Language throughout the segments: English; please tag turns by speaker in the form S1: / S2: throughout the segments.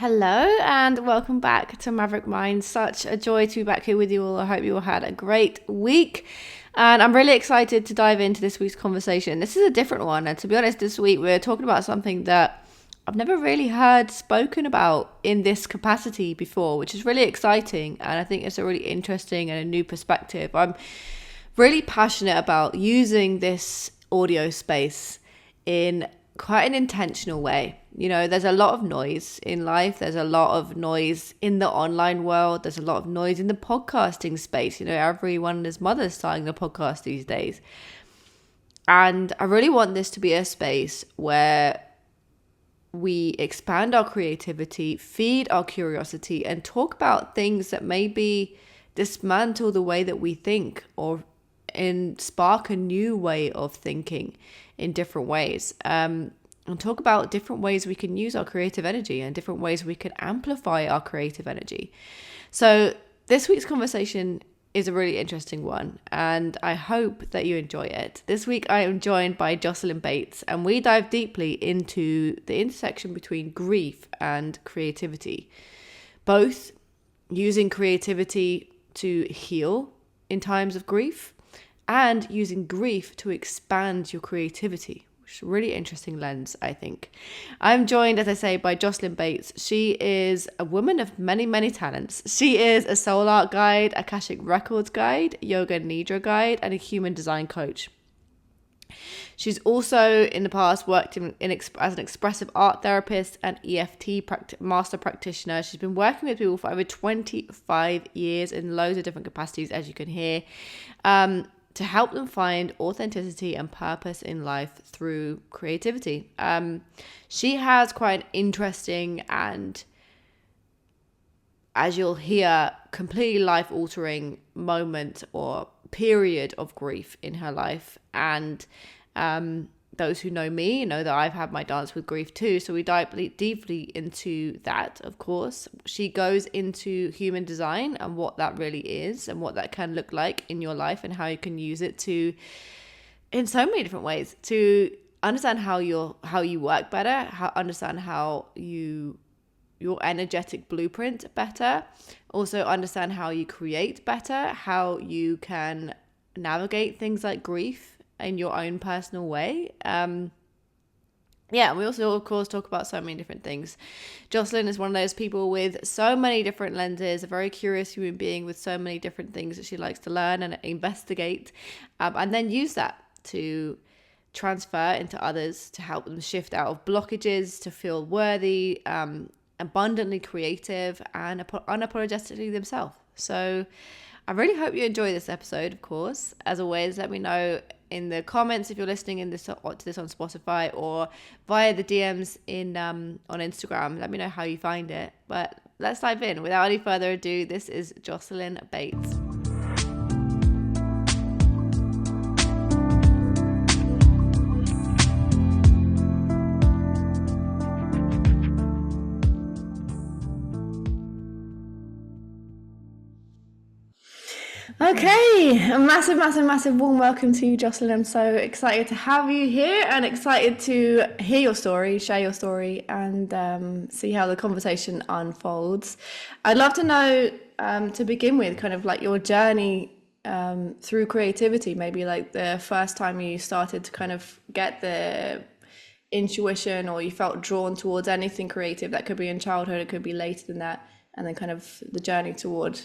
S1: Hello and welcome back to Maverick Mind. Such a joy to be back here with you all. I hope you all had a great week. And I'm really excited to dive into this week's conversation. This is a different one. And to be honest, this week we're talking about something that I've never really heard spoken about in this capacity before, which is really exciting. And I think it's a really interesting and a new perspective. I'm really passionate about using this audio space in quite an intentional way. You know, there's a lot of noise in life. There's a lot of noise in the online world. There's a lot of noise in the podcasting space. You know, everyone and his mother's starting a podcast these days. And I really want this to be a space where we expand our creativity, feed our curiosity, and talk about things that maybe dismantle the way that we think or spark a new way of thinking in different ways. And talk about different ways we can use our creative energy and different ways we can amplify our creative energy. So this week's conversation is a really interesting one, and I hope that you enjoy it. This week I am joined by Jocelyn Bates, and we dive deeply into the intersection between grief and creativity, both using creativity to heal in times of grief and using grief to expand your creativity. Which is a really interesting lens, I think. I'm joined, as I say, by Jocelyn Bates. She is a woman of many, many talents. She is a soul art guide, Akashic Records guide, yoga nidra guide, and a human design coach. She's also in the past worked as an expressive art therapist and EFT Master Practitioner. She's been working with people for over 25 years in loads of different capacities, as you can hear, to help them find authenticity and purpose in life through creativity. She has quite an interesting and, as you'll hear, completely life-altering moment or period of grief in her life. And those who know me know that I've had my dance with grief too. So we dive deeply into that, of course. She goes into human design and what that really is and what that can look like in your life and how you can use it to, in so many different ways, to understand how you work better, understand how your energetic blueprint better, also understand how you create better, how you can navigate things like grief in your own personal way. We also, of course, talk about so many different things. Jocelyn is one of those people with so many different lenses, a very curious human being with so many different things that she likes to learn and investigate, and then use that to transfer into others to help them shift out of blockages, to feel worthy, abundantly creative, and unapologetically themselves. So I really hope you enjoy this episode, of course. As always, let me know in the comments if you're listening to this on Spotify or via the DMs on Instagram. Let me know how you find it. But let's dive in. Without any further ado, this is Jocelyn Bates. Okay, a massive warm welcome to you, Jocelyn. I'm so excited to have you here and excited to hear your story, share your story, and see how the conversation unfolds. I'd love to know, to begin with, kind of like your journey through creativity, maybe like the first time you started to kind of get the intuition or you felt drawn towards anything creative. That could be in childhood, it could be later than that, and then kind of the journey toward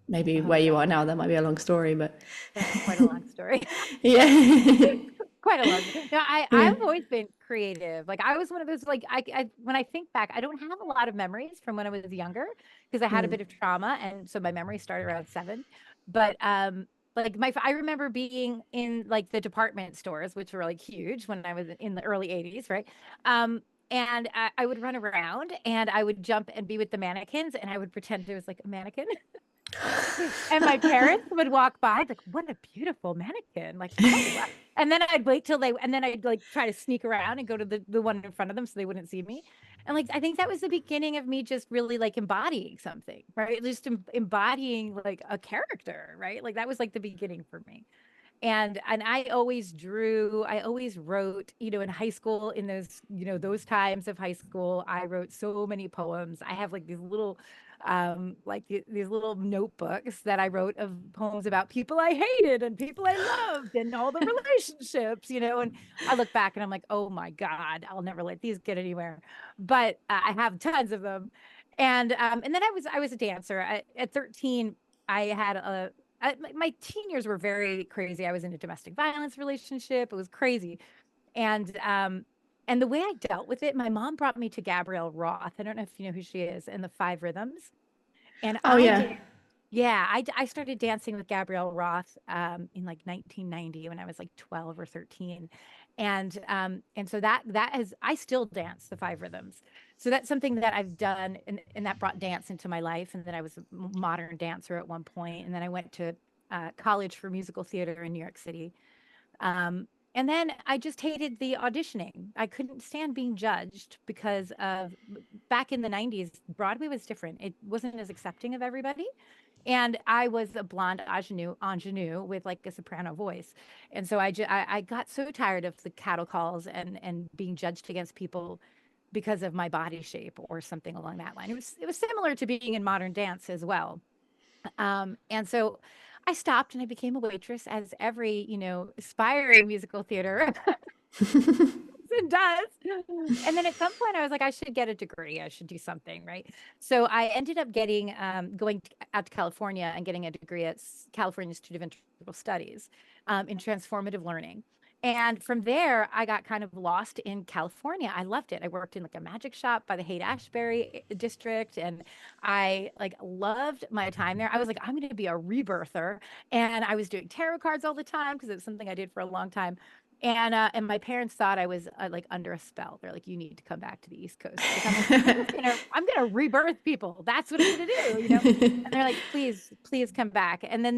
S1: maybe where you are now. That might be a long story, but
S2: that's quite a long story.
S1: yeah.
S2: Quite a long. No, I've always been creative. Like I was one of those. Like I when I think back, I don't have a lot of memories from when I was younger because I had a bit of trauma, and so my memory started around 7. But like I remember being in like the department stores, which were like huge when I was in the early 80s, right? And I would run around and I would jump and be with the mannequins, and I would pretend it was like a mannequin. And my parents would walk by like, what a beautiful mannequin, like, oh wow. And then I'd wait till and then I'd like try to sneak around and go to the one in front of them so they wouldn't see me. And like I think that was the beginning of me just really like embodying something, right? Just embodying like a character, right? Like that was like the beginning for me. And I always drew, I always wrote, in high school, in those, those times of high school, I wrote so many poems. I have like these little these little notebooks that I wrote of poems about people I hated and people I loved and all the relationships, and I look back and I'm like, oh my God, I'll never let these get anywhere. But I have tons of them. And then I was a dancer. At 13, I had my teen years were very crazy. I was in a domestic violence relationship. It was crazy. And the way I dealt with it, my mom brought me to Gabrielle Roth. I don't know if you know who she is, and the Five Rhythms. And
S1: Oh
S2: I
S1: yeah.
S2: did, yeah, I started dancing with Gabrielle Roth in like 1990 when I was like 12 or 13. And so that is, I still dance the Five Rhythms. So that's something that I've done, and that brought dance into my life. And then I was a modern dancer at one point, and then I went to college for musical theater in New York City. And then I just hated the auditioning. I couldn't stand being judged because of back in the 90s, Broadway was different. It wasn't as accepting of everybody. And I was a blonde ingenue with like a soprano voice. And so I got so tired of the cattle calls and being judged against people because of my body shape or something along that line. It was similar to being in modern dance as well. And so I stopped and I became a waitress, as every, aspiring musical theater and does. And then at some point I was like, I should get a degree. I should do something, right? So I ended up out to California and getting a degree at California Institute of Integral Studies in transformative learning. And from there, I got kind of lost in California. I loved it. I worked in like a magic shop by the Haight-Ashbury district, and I like loved my time there. I was like, I'm going to be a rebirther, and I was doing tarot cards all the time because it was something I did for a long time. And my parents thought I was like under a spell. They're like, you need to come back to the East Coast. Like, I'm gonna rebirth people. That's what I'm gonna do. And they're like, please, please come back. And then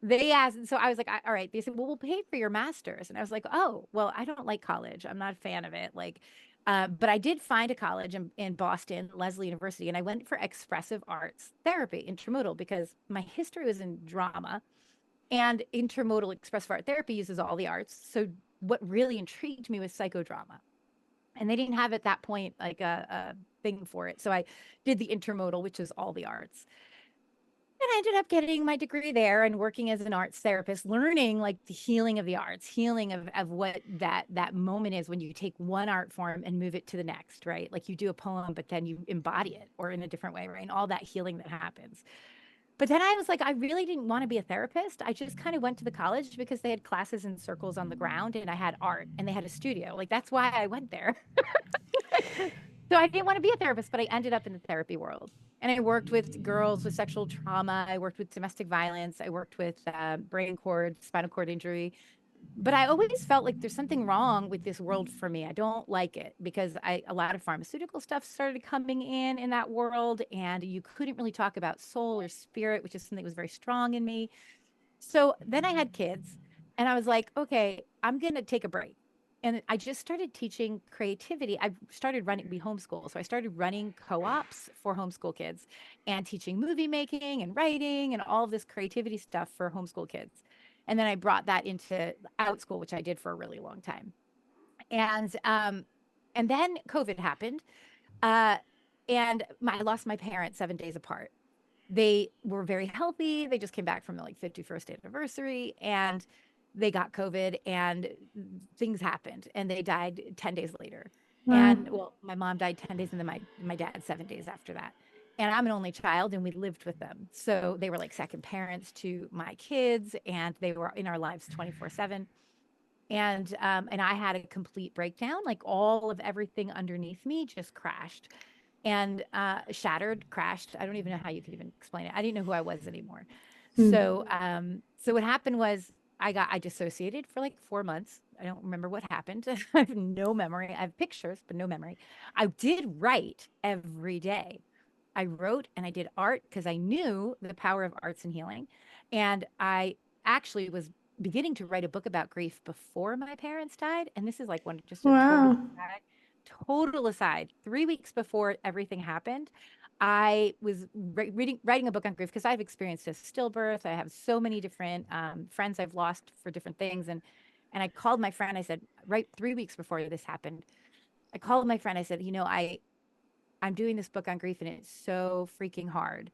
S2: they asked, so I was like, all right. They said, well, we'll pay for your master's. And I was like, oh, well, I don't like college. I'm not a fan of it. Like, but I did find a college in Boston, Lesley University, and I went for expressive arts therapy, Intermodal, because my history was in drama, and Intermodal expressive art therapy uses all the arts. So what really intrigued me was psychodrama. And they didn't have at that point like a thing for it. So I did the Intermodal, which is all the arts. And I ended up getting my degree there and working as an arts therapist, learning like the healing of the arts, healing of what that moment is when you take one art form and move it to the next, right? Like you do a poem, but then you embody it or in a different way, right? And all that healing that happens. But then I was like, I really didn't want to be a therapist. I just kind of went to the college because they had classes in circles on the ground and I had art and they had a studio. Like that's why I went there. So I didn't want to be a therapist, but I ended up in the therapy world. And I worked with girls with sexual trauma. I worked with domestic violence. I worked with brain cord, spinal cord injury. But I always felt like there's something wrong with this world for me. I don't like it because a lot of pharmaceutical stuff started coming in that world, and you couldn't really talk about soul or spirit, which is something that was very strong in me. So then I had kids, and I was like, okay, I'm going to take a break. And I just started teaching creativity. I started running, we homeschool. So I started running co-ops for homeschool kids and teaching movie making and writing and all of this creativity stuff for homeschool kids. And then I brought that into out school, which I did for a really long time. And and then COVID happened. Uh I lost my parents 7 days apart. They were very healthy. They just came back from the like 51st anniversary, and they got COVID, and things happened, and they died 10 days later.
S1: Wow.
S2: And well, my mom died 10 days, and then my dad 7 days after that. And I'm an only child, and we lived with them. So they were like second parents to my kids, and they were in our lives 24/7. And I had a complete breakdown. Like all of everything underneath me just crashed and shattered, crashed. I don't even know how you could even explain it. I didn't know who I was anymore. So what happened was I dissociated for like 4 months. I don't remember what happened. I have no memory. I have pictures, but no memory. I did write every day. I wrote and I did art because I knew the power of arts and healing. And I actually was beginning to write a book about grief before my parents died. And this is like just a
S1: Wow.
S2: total aside. 3 weeks before everything happened, I was writing a book on grief because I've experienced a stillbirth. I have so many different friends I've lost for different things. And I called my friend. I said, right 3 weeks before this happened, I called my friend. I said, I'm doing this book on grief and it's so freaking hard.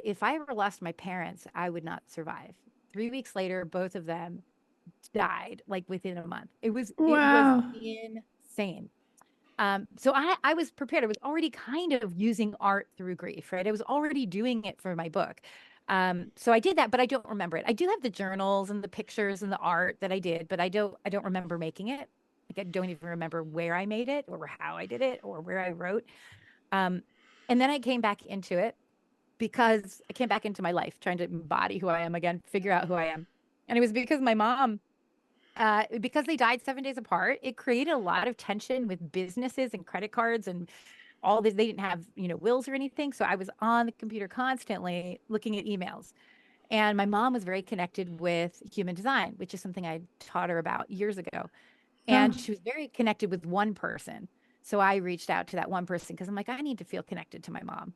S2: If I ever lost my parents, I would not survive. 3 weeks later, both of them died like within a month. It was
S1: Wow.
S2: insane. So I was prepared. I was already kind of using art through grief, right? I was already doing it for my book. So I did that, but I don't remember it. I do have the journals and the pictures and the art that I did, but I don't remember making it. Like I don't even remember where I made it or how I did it or where I wrote. Um, and then I came back into it because I came back into my life trying to embody who I am again, figure out who I am. And it was because my mom, because they died 7 days apart, it created a lot of tension with businesses and credit cards and all this. They didn't have, wills or anything. So I was on the computer constantly looking at emails. And my mom was very connected with human design, which is something I taught her about years ago.
S1: Oh,
S2: And she was very connected with one person. So I reached out to that one person because I'm like, I need to feel connected to my mom.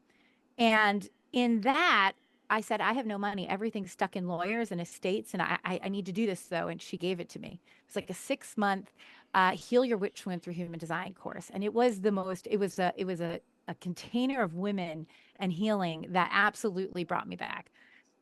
S2: And in that, I said, I have no money. Everything's stuck in lawyers and estates, and I need to do this though. And she gave it to me. It was like a 6 month heal your witch wound through human design course, and it was the most. It was a container of women and healing that absolutely brought me back.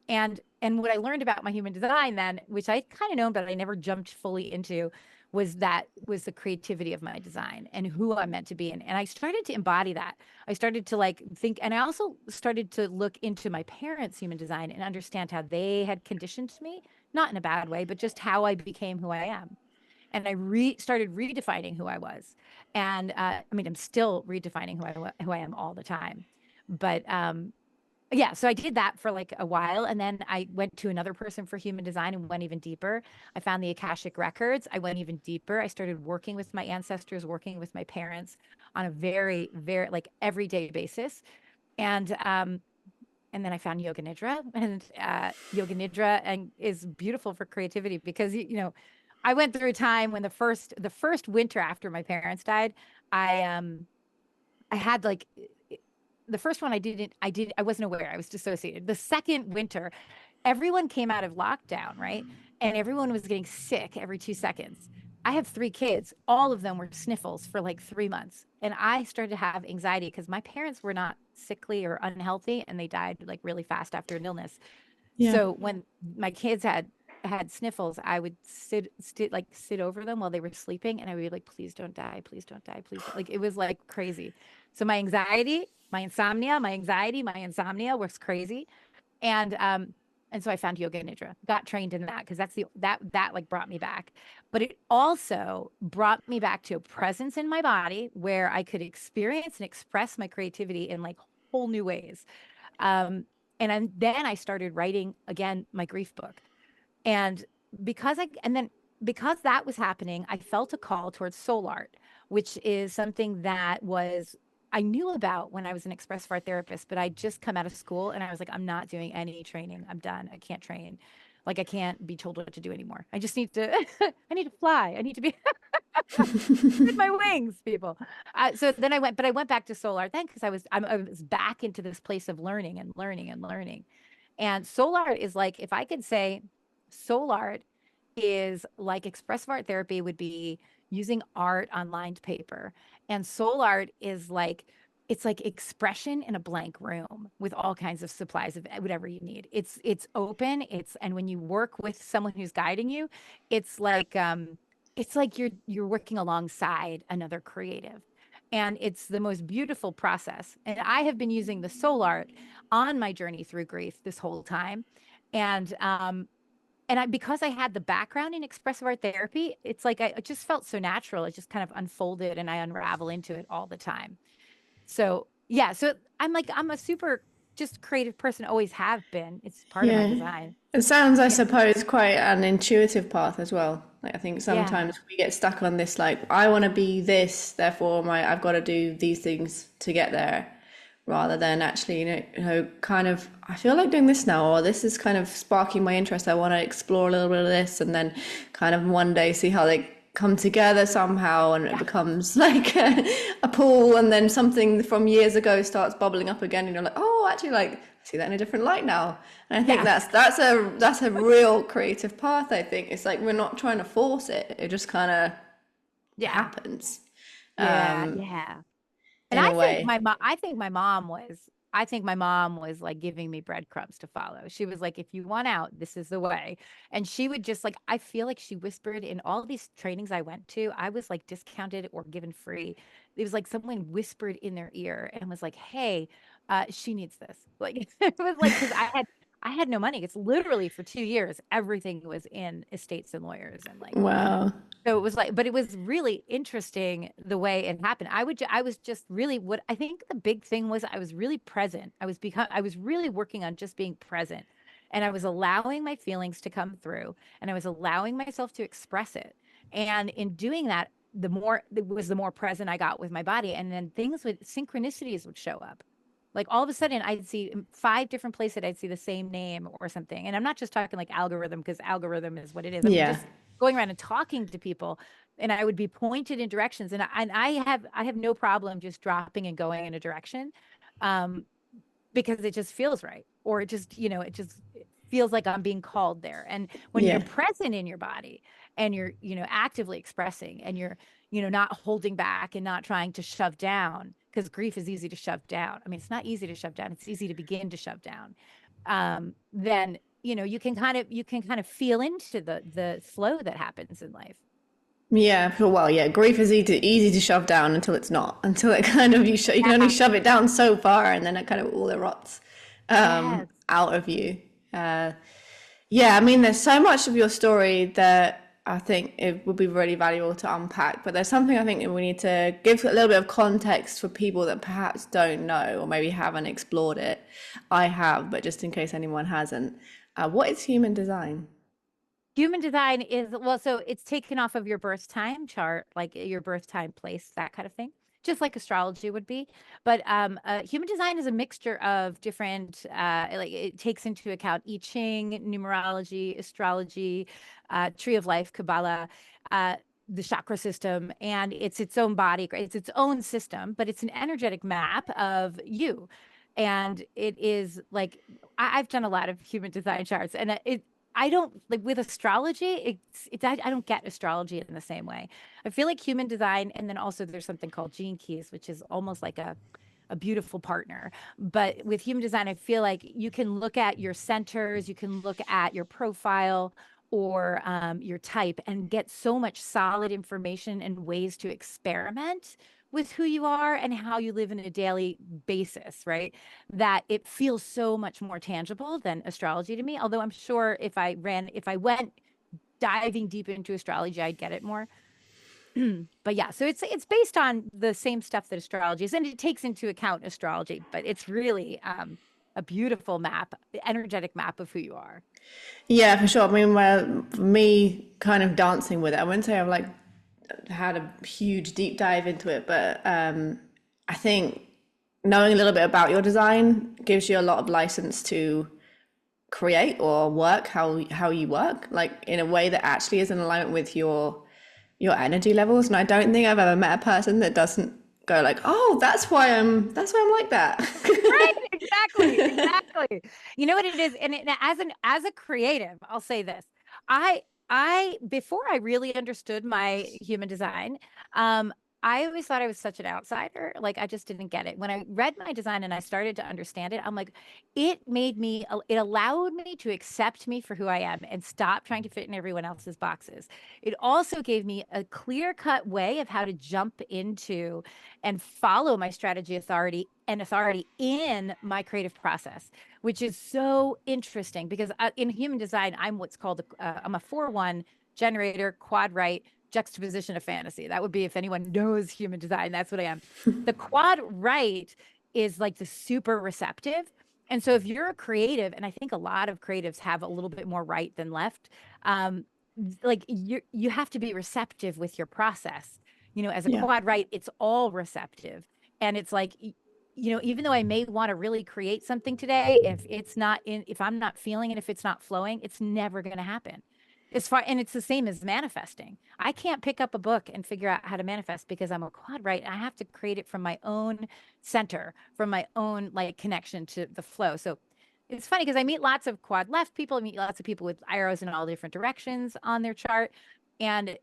S2: And what I learned about my human design then, which I kind of known, but I never jumped fully into, was the creativity of my design and who I'm meant to be. And I started to embody that. I started to like think, and I also started to look into my parents' human design and understand how they had conditioned me, not in a bad way, but just how I became who I am. And I started redefining who I was. And I mean, I'm still redefining who I am all the time. But yeah, so I did that for like a while. And then I went to another person for human design and went even deeper. I found the Akashic Records. I went even deeper. I started working with my ancestors, working with my parents on a very, very like everyday basis. And and then I found Yoga Nidra, and Yoga Nidra and is beautiful for creativity because I went through a time when the first winter after my parents died, I had like the first one I wasn't aware. I was dissociated. The second winter, everyone came out of lockdown, right? And everyone was getting sick every 2 seconds. I have 3 kids. All of them were sniffles for like 3 months. And I started to have anxiety because my parents were not sickly or unhealthy and they died like really fast after an illness.
S1: yeah.
S2: So when my kids had sniffles, I would sit over them while they were sleeping, and I would be like, "Please don't die, please don't die, please." Like it was like crazy. So my anxiety, my insomnia was crazy, and so I found Yoga Nidra, got trained in that because that like brought me back. But it also brought me back to a presence in my body where I could experience and express my creativity in like whole new ways. Um, then I started writing again my grief book. And because that was happening, I felt a call towards soul art, which is something that was I knew about when I was an expressive art therapist, but I just come out of school and I was like, I'm not doing any training. I'm done. I can't train. Like I can't be told what to do anymore. I just need to I need to fly. I need to be with my wings, people. So then I went back to soul art then because I was back into this place of learning and learning and learning. And soul art is like, if I could say soul art is like expressive art therapy would be using art on lined paper. And soul art is like, it's like expression in a blank room with all kinds of supplies of whatever you need. It's open. And when you work with someone who's guiding you, it's like you're working alongside another creative. And it's the most beautiful process. And I have been using the soul art on my journey through grief this whole time. And because I had the background in expressive art therapy, it's like it just felt so natural. It just kind of unfolded and I unravel into it all the time. So yeah, so I'm a super just creative person, always have been. It's part of my
S1: Yeah.
S2: design.
S1: It sounds, I
S2: Yeah.
S1: suppose, quite an intuitive path as well. Like I think
S2: Yeah.
S1: sometimes we get stuck on this, like, I want to be this, therefore I've got to do these things to get there, rather than actually, kind of, I feel like doing this now, or this is kind of sparking my interest. I want to explore a little bit of this, and then kind of one day see how they come together somehow, and it
S2: Yeah.
S1: becomes like a pool, and then something from years ago starts bubbling up again, and you're like, oh, actually, like, I see that in a different light now. And I think
S2: Yeah.
S1: that's a real creative path. I think it's like we're not trying to force it; it just kind of
S2: Yeah.
S1: happens,
S2: Yeah. Yeah. And
S1: in a
S2: I think
S1: way.
S2: I think my mom was like giving me breadcrumbs to follow. She was like, if you want out, this is the way. And she would just like, I feel like she whispered in all these trainings I went to, I was like discounted or given free. It was like someone whispered in their ear and was like, hey, she needs this. Like it was like, because I had no money. It's literally for 2 years, everything was in estates and lawyers and like
S1: Wow.
S2: so it was like, but it was really interesting the way it happened. I was just really what I think the big thing was I was really present. I was really working on just being present. And I was allowing my feelings to come through and I was allowing myself to express it. And in doing that, the more present I got with my body. And then things with synchronicities would show up. Like all of a sudden I'd see in 5 different places, I'd see the same name or something. And I'm not just talking like algorithm because algorithm is what it is. I mean,
S1: Yeah.
S2: just going around and talking to people and I would be pointed in directions and I have no problem just dropping and going in a direction um because it just feels right or it just it just feels like I'm being called there. And when you're
S1: Yeah.
S2: present in your body and you're actively expressing and you're not holding back and not trying to shove down because grief is easy to shove down. I mean, it's not easy to shove down, it's easy to begin to shove down. Then you can kind of feel into the flow that happens in life.
S1: Yeah, well, yeah, grief is easy to shove down until it's not. Until it kind of you can only
S2: Yeah.
S1: shove it down so far, and then it kind of all erots
S2: Yes.
S1: out of you. Uh, yeah, I mean, there's so much of your story that I think it would be really valuable to unpack. But there's something I think that we need to give a little bit of context for people that perhaps don't know or maybe haven't explored it. I have, but just in case anyone hasn't, what is human design?
S2: Human design is, well, so it's taken off of your birth time chart, like your birth time place, that kind of thing, just like astrology would be. But human design is a mixture of different, like it takes into account I Ching, numerology, astrology, tree of life, Kabbalah, the chakra system, and it's its own body. It's its own system, but it's an energetic map of you. And it is like I've done a lot of human design charts, and I don't like with astrology, I don't get astrology in the same way. I feel like human design, and then also there's something called gene keys, which is almost like a beautiful partner. But with human design, I feel like you can look at your centers, you can look at your profile or your type and get so much solid information and ways to experiment with who you are and how you live in a daily basis, right? That it feels so much more tangible than astrology to me. Although I'm sure if I went diving deep into astrology, I'd get it more. But yeah, so it's based on the same stuff that astrology is, and it takes into account astrology, but it's really a beautiful map, the energetic map of who you are.
S1: Yeah, for sure. I mean, well, for me, kind of dancing with it, I wouldn't say I've like had a huge deep dive into it, but I think knowing a little bit about your design gives you a lot of license to create or work how you work, like in a way that actually is in alignment with your energy levels. And I don't think I've ever met a person that doesn't go like, oh, that's why I'm like
S2: Right,
S1: that.
S2: exactly, exactly. You know what it is, and as a creative, I'll say this: I before I really understood my human design, um, I always thought I was such an outsider. Like I just didn't get it. When I read my design and I started to understand it, I'm like, it allowed me to accept me for who I am and stop trying to fit in everyone else's boxes. It also gave me a clear-cut way of how to jump into and follow my strategy authority in my creative process, which is so interesting because in human design, I'm what's called I'm a 4-1 generator, quad right, juxtaposition of fantasy. That would be if anyone knows human design, that's what I am. The quad right is like the super receptive. And so if you're a creative, and I think a lot of creatives have a little bit more right than left, like you have to be receptive with your process. As a
S1: Yeah.
S2: quad right, it's all receptive. And it's like, even though I may want to really create something today, if I'm not feeling it, if it's not flowing, it's never going to happen. And it's the same as manifesting. I can't pick up a book and figure out how to manifest because I'm a quad right. I have to create it from my own center, from my own like connection to the flow. So it's funny because I meet lots of quad left people. I meet lots of people with arrows in all different directions on their chart. And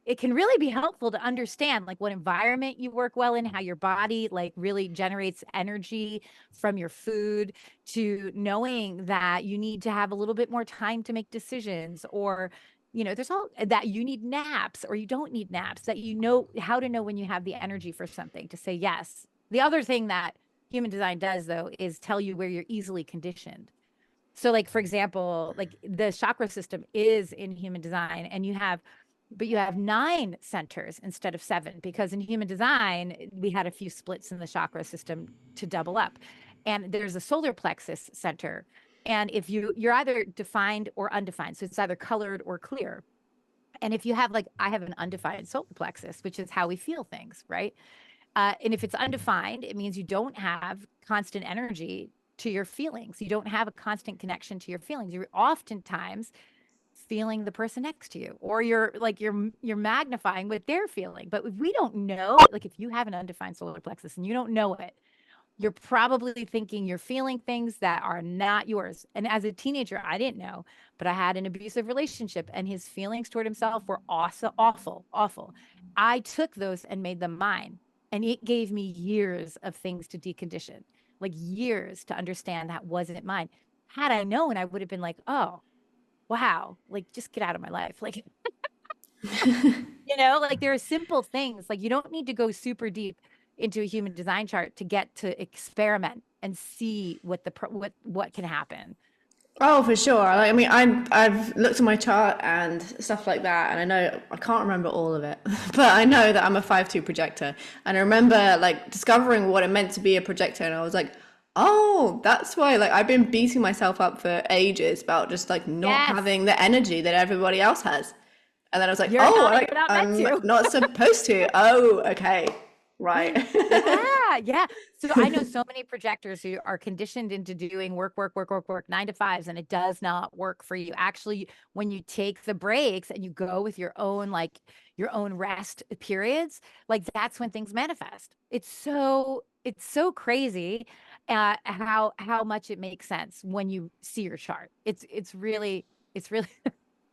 S2: it can really be helpful to understand like what environment you work well in, how your body like really generates energy from your food, to knowing that you need to have a little bit more time to make decisions, or there's all that you need naps or you don't need naps, that you know how to know when you have the energy for something to say yes. The other thing that human design does though is tell you where you're easily conditioned. So like, for example, like the chakra system is in human design and you have 9 centers instead of 7, because in human design, we had a few splits in the chakra system to double up. And there's a solar plexus center. And if you're either defined or undefined, so it's either colored or clear. And if you have I have an undefined solar plexus, which is how we feel things, right? And if it's undefined, it means you don't have constant energy to your feelings. You don't have a constant connection to your feelings. You're oftentimes feeling the person next to you, or you're magnifying what they're feeling. But if we don't know, like if you have an undefined solar plexus and you don't know it, you're probably thinking you're feeling things that are not yours. And as a teenager, I didn't know, but I had an abusive relationship and his feelings toward himself were awesome, awful, awful. I took those and made them mine. And it gave me years of things to decondition, like years to understand that wasn't mine. Had I known, I would have been like, oh, wow, like just get out of my life. Like, like there are simple things, like you don't need to go super deep into a human design chart to get to experiment and see what can happen.
S1: Oh, for sure. I mean, I've looked at my chart and stuff like that, and I know I can't remember all of it, but I know that I'm a 5/2 projector, and I remember like discovering what it meant to be a projector, and I was like, oh, that's why. Like I've been beating myself up for ages about just like not
S2: Yes,
S1: having the energy that everybody else has, and then I was like,
S2: you're
S1: oh,
S2: not
S1: like
S2: you're not meant
S1: I'm
S2: to.
S1: not supposed to. Oh, okay, right.
S2: Yeah. So I know so many projectors who are conditioned into doing work, 9 to 5s, and it does not work for you. Actually, when you take the breaks and you go with your own rest periods, like that's when things manifest. It's so crazy how much it makes sense when you see your chart. It's really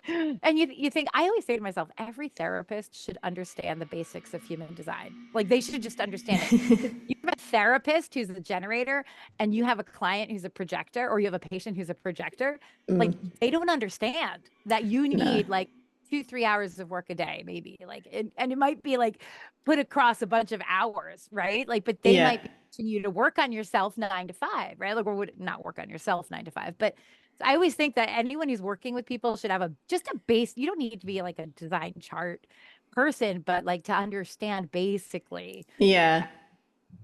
S2: and you think, I always say to myself, every therapist should understand the basics of human design. Like they should just understand it. Because you have a therapist who's a generator and you have a client who's a projector, or you have a patient who's a projector, like they don't understand that you
S1: No.
S2: need like 2-3 hours of work a day, maybe, like, and it might be like put across a bunch of hours, right? Like, but they
S1: Yeah.
S2: might continue to work on yourself 9 to 5, right? Like, or would not work on yourself 9 to 5, but I always think that anyone who's working with people should have just a base. You don't need to be like a design chart person, but like to understand basically.
S1: Yeah.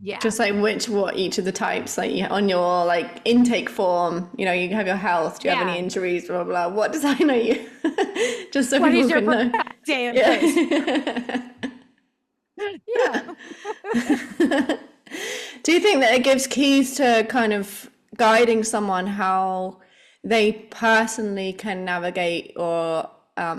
S2: Yeah.
S1: Just like what each of the types, like on your like intake form, you have your health, do you have any
S2: Yeah.
S1: injuries, blah blah blah. What design are you? Just so
S2: What
S1: people
S2: is your
S1: can know.
S2: birthday and place?
S1: Yeah.
S2: Yeah.
S1: Do you think that it gives keys to kind of guiding someone how they personally can navigate or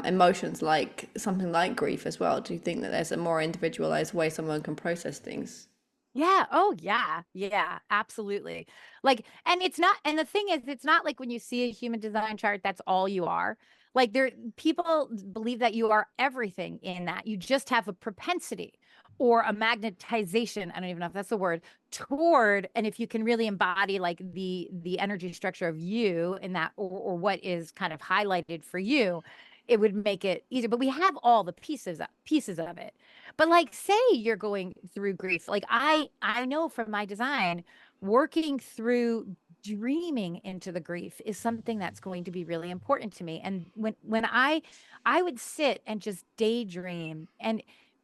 S1: emotions like something like grief as well? Do you think that there's a more individualized way someone can process things?
S2: Yeah. Oh, yeah. Yeah, absolutely. Like, and the thing is, it's not like when you see a human design chart, that's all you are. Like, people believe that you are everything in that. You just have a propensity or a magnetization. I don't even know if that's the word, toward, and if you can really embody like the energy structure of you in that, or what is kind of highlighted for you, it would make it easier. But we have all the pieces of it. But like, say you're going through grief, like I know from my design, working through dreaming into the grief is something that's going to be really important to me. And when I would sit and just daydream, and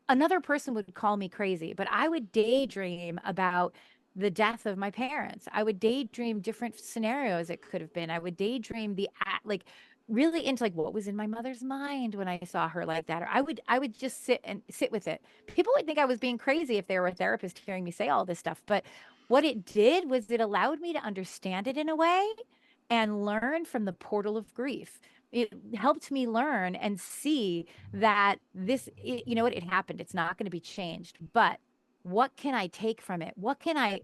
S2: another person would call me crazy, but I would daydream about the death of my parents. I would daydream different scenarios it could have been. I would daydream like really into like what was in my mother's mind when I saw her like that. Or I would just sit with it. People would think I was being crazy if they were a therapist hearing me say all this stuff. But what it did was it allowed me to understand it in a way and learn from the portal of grief. it helped me learn and see that you know what, it happened. It's not going to be changed, but what can I take from it? What can I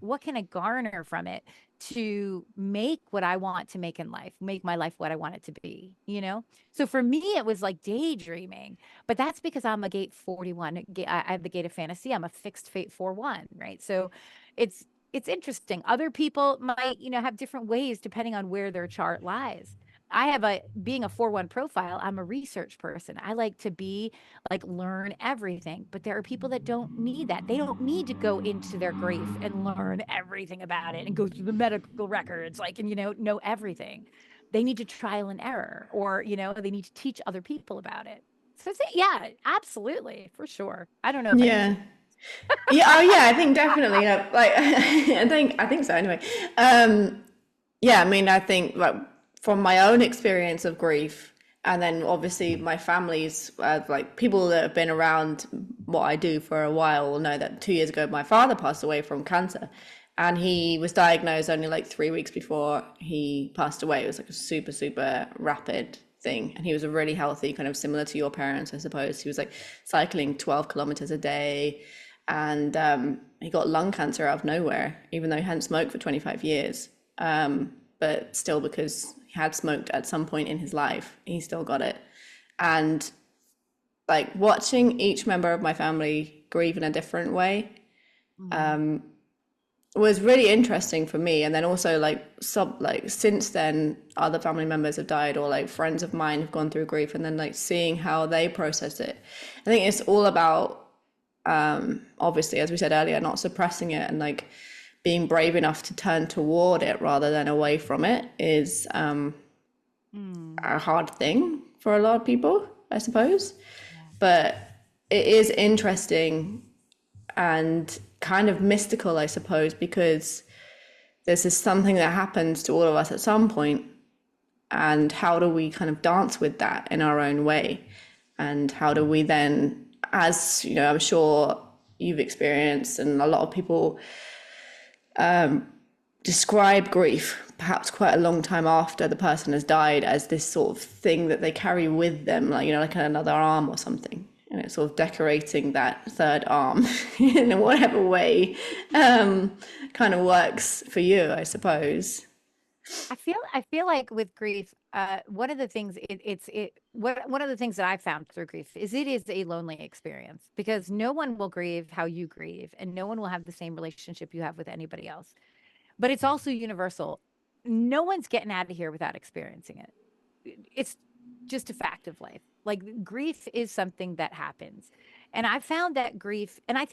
S2: garner from it to make what I want to make in life, make my life what I want it to be, you know? So for me, it was like daydreaming, but that's because I'm a gate 41. I have the gate of fantasy. I'm a fixed fate 4-1, right? So it's, it's interesting. Other people might, you know, have different ways depending on where their chart lies. I have being a 4-1 profile, I'm a research person. I like to be like learn everything, but there are people that don't need that. They don't need to go into their grief and learn everything about it and go through the medical records, like, and, you know everything. They need to trial and error, or, you know, they need to teach other people about it. So yeah, absolutely, for sure. I don't know if I
S1: Yeah.
S2: answered.
S1: Yeah, oh yeah, I think definitely. Like, I think so. Anyway, yeah, I mean, I think like from my own experience of grief, and then obviously my family's like people that have been around what I do for a while will know that 2 years ago my father passed away from cancer, and he was diagnosed only like 3 weeks before he passed away. It was like a super super rapid thing, and he was a really healthy, kind of similar to your parents, I suppose. He was like cycling 12 kilometers a day, and he got lung cancer out of nowhere, even though he hadn't smoked for 25 years. But still, because he had smoked at some point in his life, he still got it. And like watching each member of my family grieve in a different way
S2: Mhm.
S1: was really interesting for me. And then also like since then other family members have died, or like friends of mine have gone through grief, and then like seeing how they process it. I think it's all about obviously, as we said earlier, not suppressing it, and like being brave enough to turn toward it rather than away from it is
S2: Mm.
S1: a hard thing for a lot of people, I suppose.
S2: Yeah.
S1: But it is interesting and kind of mystical, I suppose, because this is something that happens to all of us at some point, and how do we kind of dance with that in our own way, and how do we then, as you know, I'm sure you've experienced and a lot of people describe grief perhaps quite a long time after the person has died as this sort of thing that they carry with them, like, you know, like another arm or something, and it's sort of decorating that third arm in whatever way kind of works for you, I suppose.
S2: I feel like with grief, one of the things one of the things that I found through grief is it is a lonely experience, because no one will grieve how you grieve, and no one will have the same relationship you have with anybody else. But it's also universal. No one's getting out of here without experiencing it. It's just a fact of life. Like grief is something that happens. And I found that grief, and I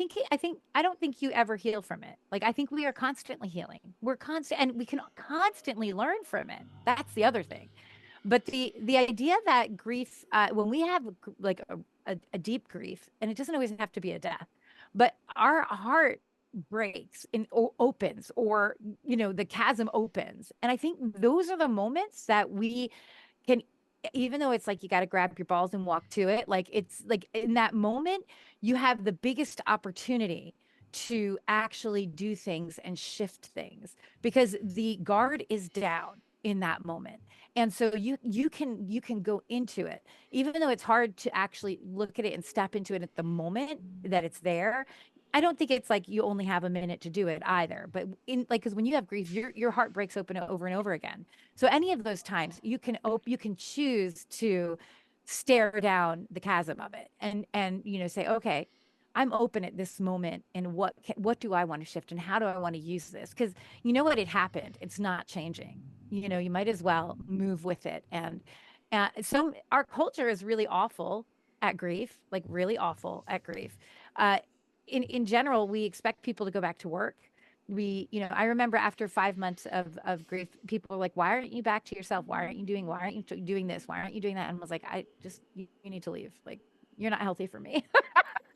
S2: don't think you ever heal from it. Like I think we are constantly healing. We're constant, and we can constantly learn from it. That's the other thing. But the idea that grief, when we have like a deep grief, and it doesn't always have to be a death, but our heart breaks and opens, or, you know, the chasm opens. And I think those are the moments that we can, even though it's like you got to grab your balls and walk to it, like it's like in that moment you have the biggest opportunity to actually do things and shift things, because the guard is down in that moment. And so you can go into it, even though it's hard to actually look at it and step into it at the moment that it's there. I don't think it's like you only have a minute to do it either. But in like, because when you have grief, your heart breaks open over and over again. So any of those times you can choose to stare down the chasm of it, and you know, say, okay, I'm open at this moment, and what do I want to shift, and how do I want to use this? Because you know what, it happened. It's not changing. You know, you might as well move with it. And some our culture is really awful at grief, like really awful at grief. Uh, in general, we expect people to go back to work. You know, I remember after 5 months of grief, people were like, why aren't you back to yourself? Why aren't you doing this? Why aren't you doing that? And I was like, you need to leave. Like, you're not healthy for me.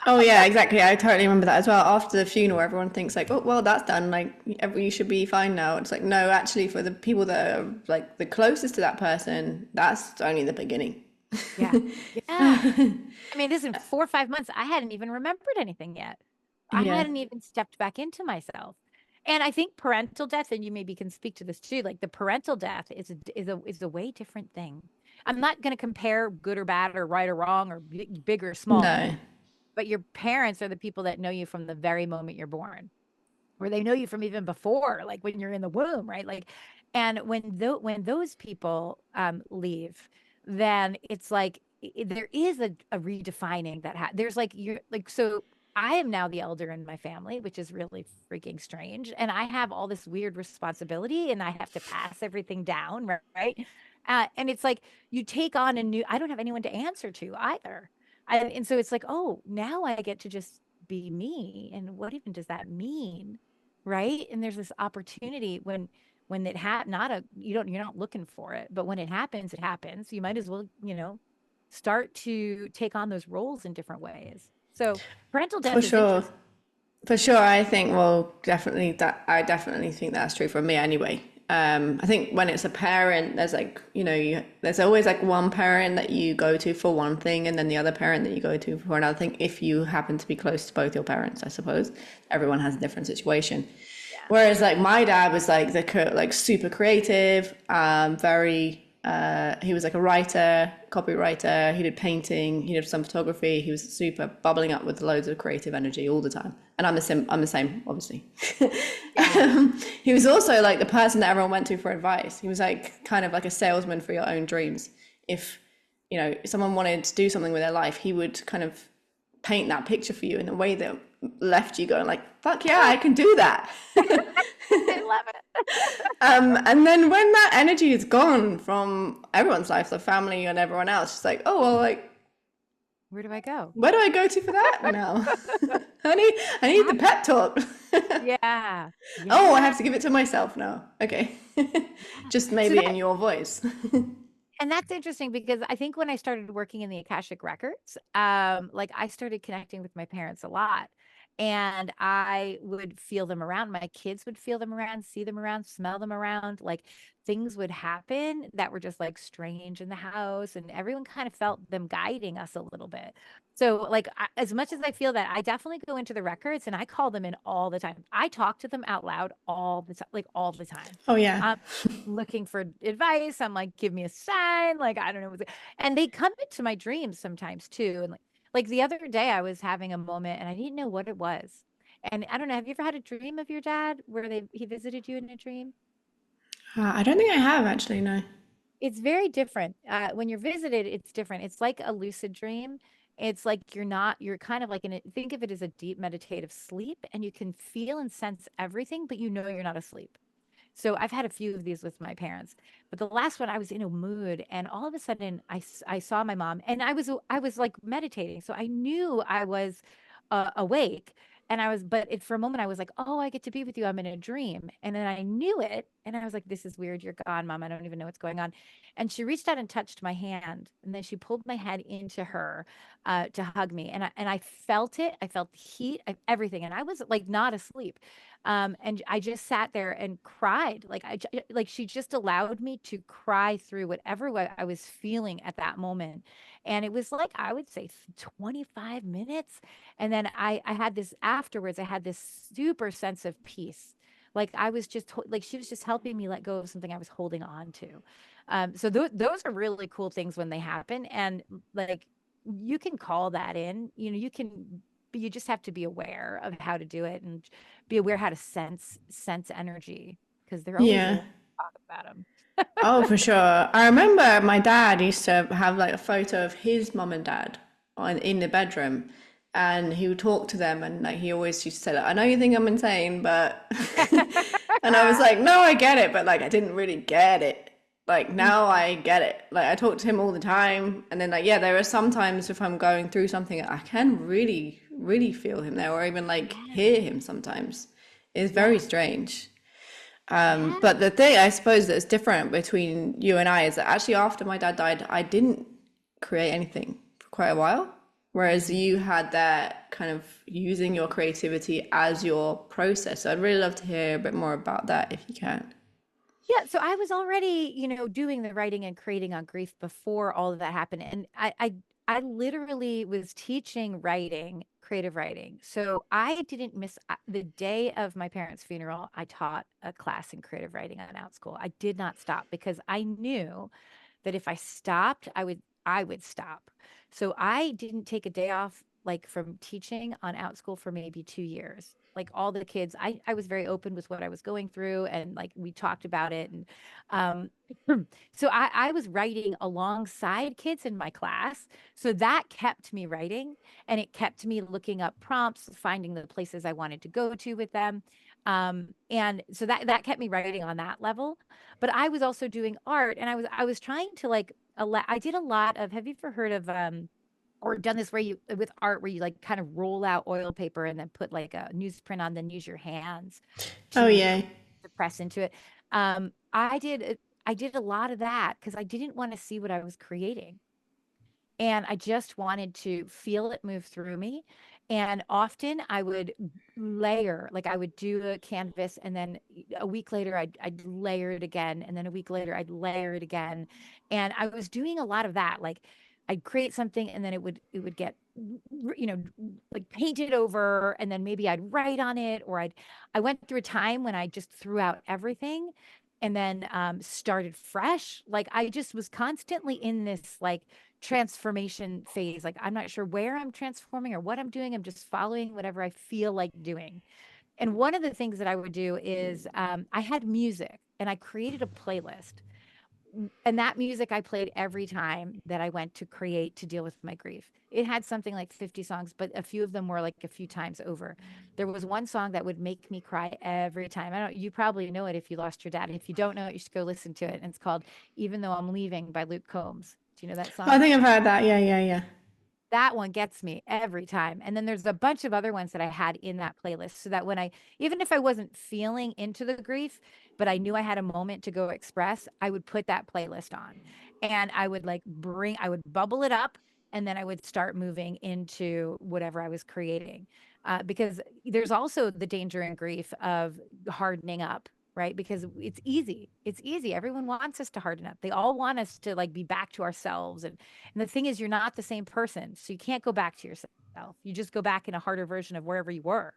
S1: Oh yeah, exactly. I totally remember that as well. After the funeral, everyone thinks like, "Oh, well, that's done. Like, you should be fine now." It's like, no, actually, for the people that are like the closest to that person, that's only the beginning.
S2: Yeah. Yeah. I mean, this in 4 or 5 months, I hadn't even remembered anything yet. I
S1: Yeah.
S2: hadn't even stepped back into myself. And I think parental death, and you maybe can speak to this too, like the parental death is a way different thing. I'm not going to compare good or bad or right or wrong or big or small,
S1: No.
S2: but your parents are the people that know you from the very moment you're born, or they know you from even before, like when you're in the womb, right? Like, and when those people leave, then it's like there is a redefining there's like you're like so. I am now the elder in my family, which is really freaking strange, and I have all this weird responsibility, and I have to pass everything down, right? And it's like you take on a new. I don't have anyone to answer to either, and so it's like, oh, now I get to just be me, and what even does that mean? Right. And there's this opportunity when it not a you're not looking for it, but when it happens, it happens. You might as well, start to take on those roles in different ways. So parental
S1: For
S2: death is
S1: sure.
S2: interesting.
S1: For sure, I think, well, definitely that I definitely think that's true for me anyway. I think when it's a parent, there's like, there's always like one parent that you go to for one thing and then the other parent that you go to for another thing. If you happen to be close to both your parents, I suppose everyone has a different situation.
S2: Yeah.
S1: Whereas like my dad was like like super creative, very he was like a writer, copywriter. He did painting, he did some photography. He was super bubbling up with loads of creative energy all the time. And I'm the same, obviously.
S2: Yeah.
S1: He was also like the person that everyone went to for advice. He was like kind of like a salesman for your own dreams. If someone wanted to do something with their life, he would kind of paint that picture for you in a way that left you going like, fuck yeah, I can do that.
S2: I love it.
S1: And then when that energy is gone from everyone's life, the family and everyone else, it's like, oh well, like,
S2: Where do I go?
S1: where do I go to for that now? I need the pep talk.
S2: Yeah.
S1: Oh, I
S2: Yeah.
S1: have to give it to myself now. Okay.
S2: Yeah.
S1: Just
S2: So
S1: maybe in your voice.
S2: and that's interesting because I think when I started working in the Akashic Records, like I started connecting with my parents a lot. And I would feel them around. My kids would feel them around, see them around, smell them around. Like things would happen that were just like strange in the house, and everyone kind of felt them guiding us a little bit. So, like, as much as I feel that, I definitely go into the records and I call them in all the time. I talk to them out loud all the time, like all the time.
S1: Oh yeah.
S2: Um, looking for advice. I'm like, give me a sign. Like, I don't know. And they come into my dreams sometimes too. And like the other day, I was having a moment and I didn't know what it was. And I don't know. Have you ever had a dream of your dad where he visited you in a dream?
S1: I don't think I have actually, no.
S2: It's very different. When you're visited, it's different. It's like a lucid dream. It's like you're kind of like think of it as a deep meditative sleep, and you can feel and sense everything, but you know you're not asleep. So I've had a few of these with my parents, but the last one I was in a mood, and all of a sudden I saw my mom, and I was like meditating, so I knew I was awake, and but for a moment I was like, oh, I get to be with you. I'm in a dream, and then I knew it, and I was like, this is weird. You're gone, Mom. I don't even know what's going on. And she reached out and touched my hand, and then she pulled my head into her to hug me, and I felt it. I felt the heat, everything, and I was like not asleep. And I just sat there and cried. Like like she just allowed me to cry through whatever I was feeling at that moment. And it was like, I would say 25 minutes. And then I had this afterwards, I had this super sense of peace. Like I was just like she was just helping me let go of something I was holding on to. So those are really cool things when they happen. And like you can call that in, you can, but you just have to be aware of how to do it and be aware how to sense energy, because they're always
S1: Yeah.
S2: around to talk about them.
S1: Oh, for sure. I remember my dad used to have like a photo of his mum and dad in the bedroom, and he would talk to them, and like he always used to say, like, "I know you think I'm insane, but," and I was like, "No, I get it," but like I didn't really get it. Like now I get it. Like I talk to him all the time, and then like yeah, there are sometimes if I'm going through something, I can really, really feel him there, or even like
S2: Yeah.
S1: hear him sometimes. It's very
S2: Yeah.
S1: strange.
S2: Yeah.
S1: But the thing I suppose that's different between you and I is that actually after my dad died, I didn't create anything for quite a while. Whereas
S2: Mhm.
S1: you had that kind of using your creativity as your process. So I'd really love to hear a bit more about that if you can.
S2: Yeah, so I was already, doing the writing and creating on grief before all of that happened. And I literally was teaching writing, creative writing. So I didn't miss the day of my parents' funeral. I taught a class in creative writing at an out school. I did not stop because I knew that if I stopped, I would stop. So I didn't take a day off like from teaching on Out School for maybe 2 years. Like all the kids, I was very open with what I was going through, and like we talked about it. And um so I was writing alongside kids in my class. So that kept me writing, and it kept me looking up prompts, finding the places I wanted to go to with them. And so that kept me writing on that level. But I was also doing art, and I was trying to like I did a lot of, have you ever heard of or done this where you with art where you like kind of roll out oil paper and then put like a newsprint on, then use your hands
S1: Oh
S2: to
S1: yeah.
S2: press into it. I did a lot of that because I didn't want to see what I was creating. And I just wanted to feel it move through me. And often I would layer, like I would do a canvas, and then a week later I'd layer it again. And then a week later I'd layer it again. And I was doing a lot of that. Like I'd create something, and then it would get, like painted over, and then maybe I'd write on it, or I went through a time when I just threw out everything and then started fresh. Like I just was constantly in this like transformation phase. Like I'm not sure where I'm transforming or what I'm doing. I'm just following whatever I feel like doing. And one of the things that I would do is I had music, and I created a playlist. And that music I played every time that I went to create to deal with my grief. It had something like 50 songs, but a few of them were like a few times over. There was one song that would make me cry every time. I don't, you probably know it if you lost your dad. If you don't know it, you should go listen to it. And it's called Even Though I'm Leaving by Luke Combs. Do you know that
S1: I
S2: song?
S1: think I've heard that. Yeah, yeah, yeah.
S2: That one gets me every time. And then there's a bunch of other ones that I had in that playlist, so that when even if I wasn't feeling into the grief, but I knew I had a moment to go express, I would put that playlist on, and I would bubble it up, and then I would start moving into whatever I was creating. Because there's also the danger in grief of hardening up, right? Because it's easy. It's easy. Everyone wants us to harden up. They all want us to like be back to ourselves. And the thing is, you're not the same person. So you can't go back to yourself. You just go back in a harder version of wherever you were,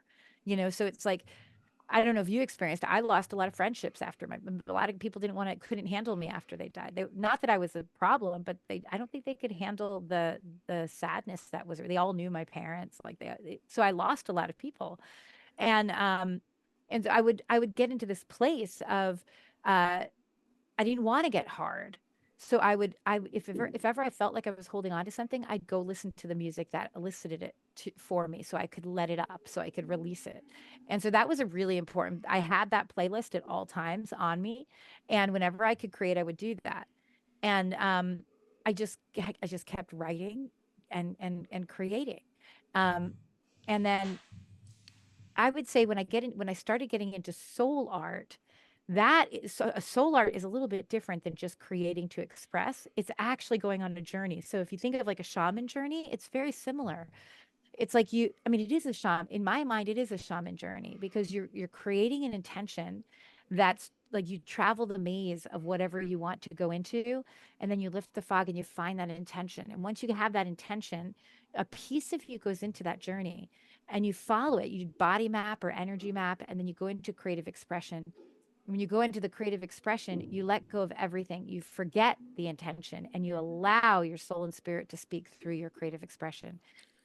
S2: So it's like, I don't know if you experienced, I lost a lot of friendships after a lot of people couldn't handle me after they died. Not that I was a problem, but I don't think they could handle the sadness that was, they all knew my parents. Like so I lost a lot of people. And, and I would get into this place of, uh, I didn't want to get hard. So if ever I felt like I was holding on to something, I'd go listen to the music that elicited it for me, so I could let it up, so I could release it. And so that was a really important. I had that playlist at all times on me, and whenever I could create, I would do that. And I just kept writing and creating. Um, and then I would say when I started getting into soul art, a soul art is a little bit different than just creating to express. It's actually going on a journey. So if you think of like a shaman journey, it's very similar. It's like I mean, it is a shaman. In my mind, it is a shaman journey, because you're creating an intention that's like you travel the maze of whatever you want to go into, and then you lift the fog and you find that intention. And once you have that intention, a piece of you goes into that journey, and you follow it. You body map or energy map, and then you go into creative expression. When you go into the creative expression, you let go of everything. You forget the intention, and you allow your soul and spirit to speak through your creative expression.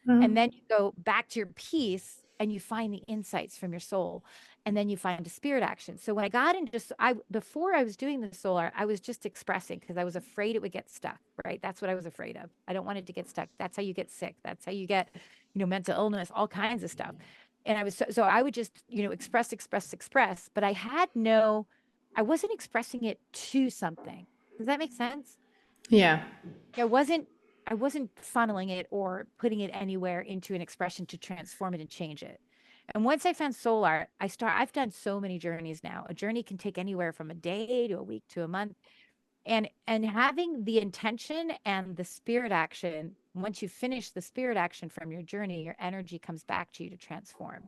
S2: And then you go back to your peace, and you find the insights from your soul, and then you find a spirit action. So when I got into, before I was doing the soul art, I was just expressing because I was afraid it would get stuck, right? That's what I was afraid of. I don't want it to get stuck. That's how you get sick. That's how you get, mental illness, all kinds of stuff. And so I would just, express, express, express, but I wasn't expressing it to something. Does that make sense?
S1: Yeah.
S2: I wasn't I wasn't funneling it or putting it anywhere into an expression to transform it and change it. And once I found soul art, I've done so many journeys now. A journey can take anywhere from a day to a week to a month. And having the intention and the spirit action, once you finish the spirit action from your journey, your energy comes back to you to transform.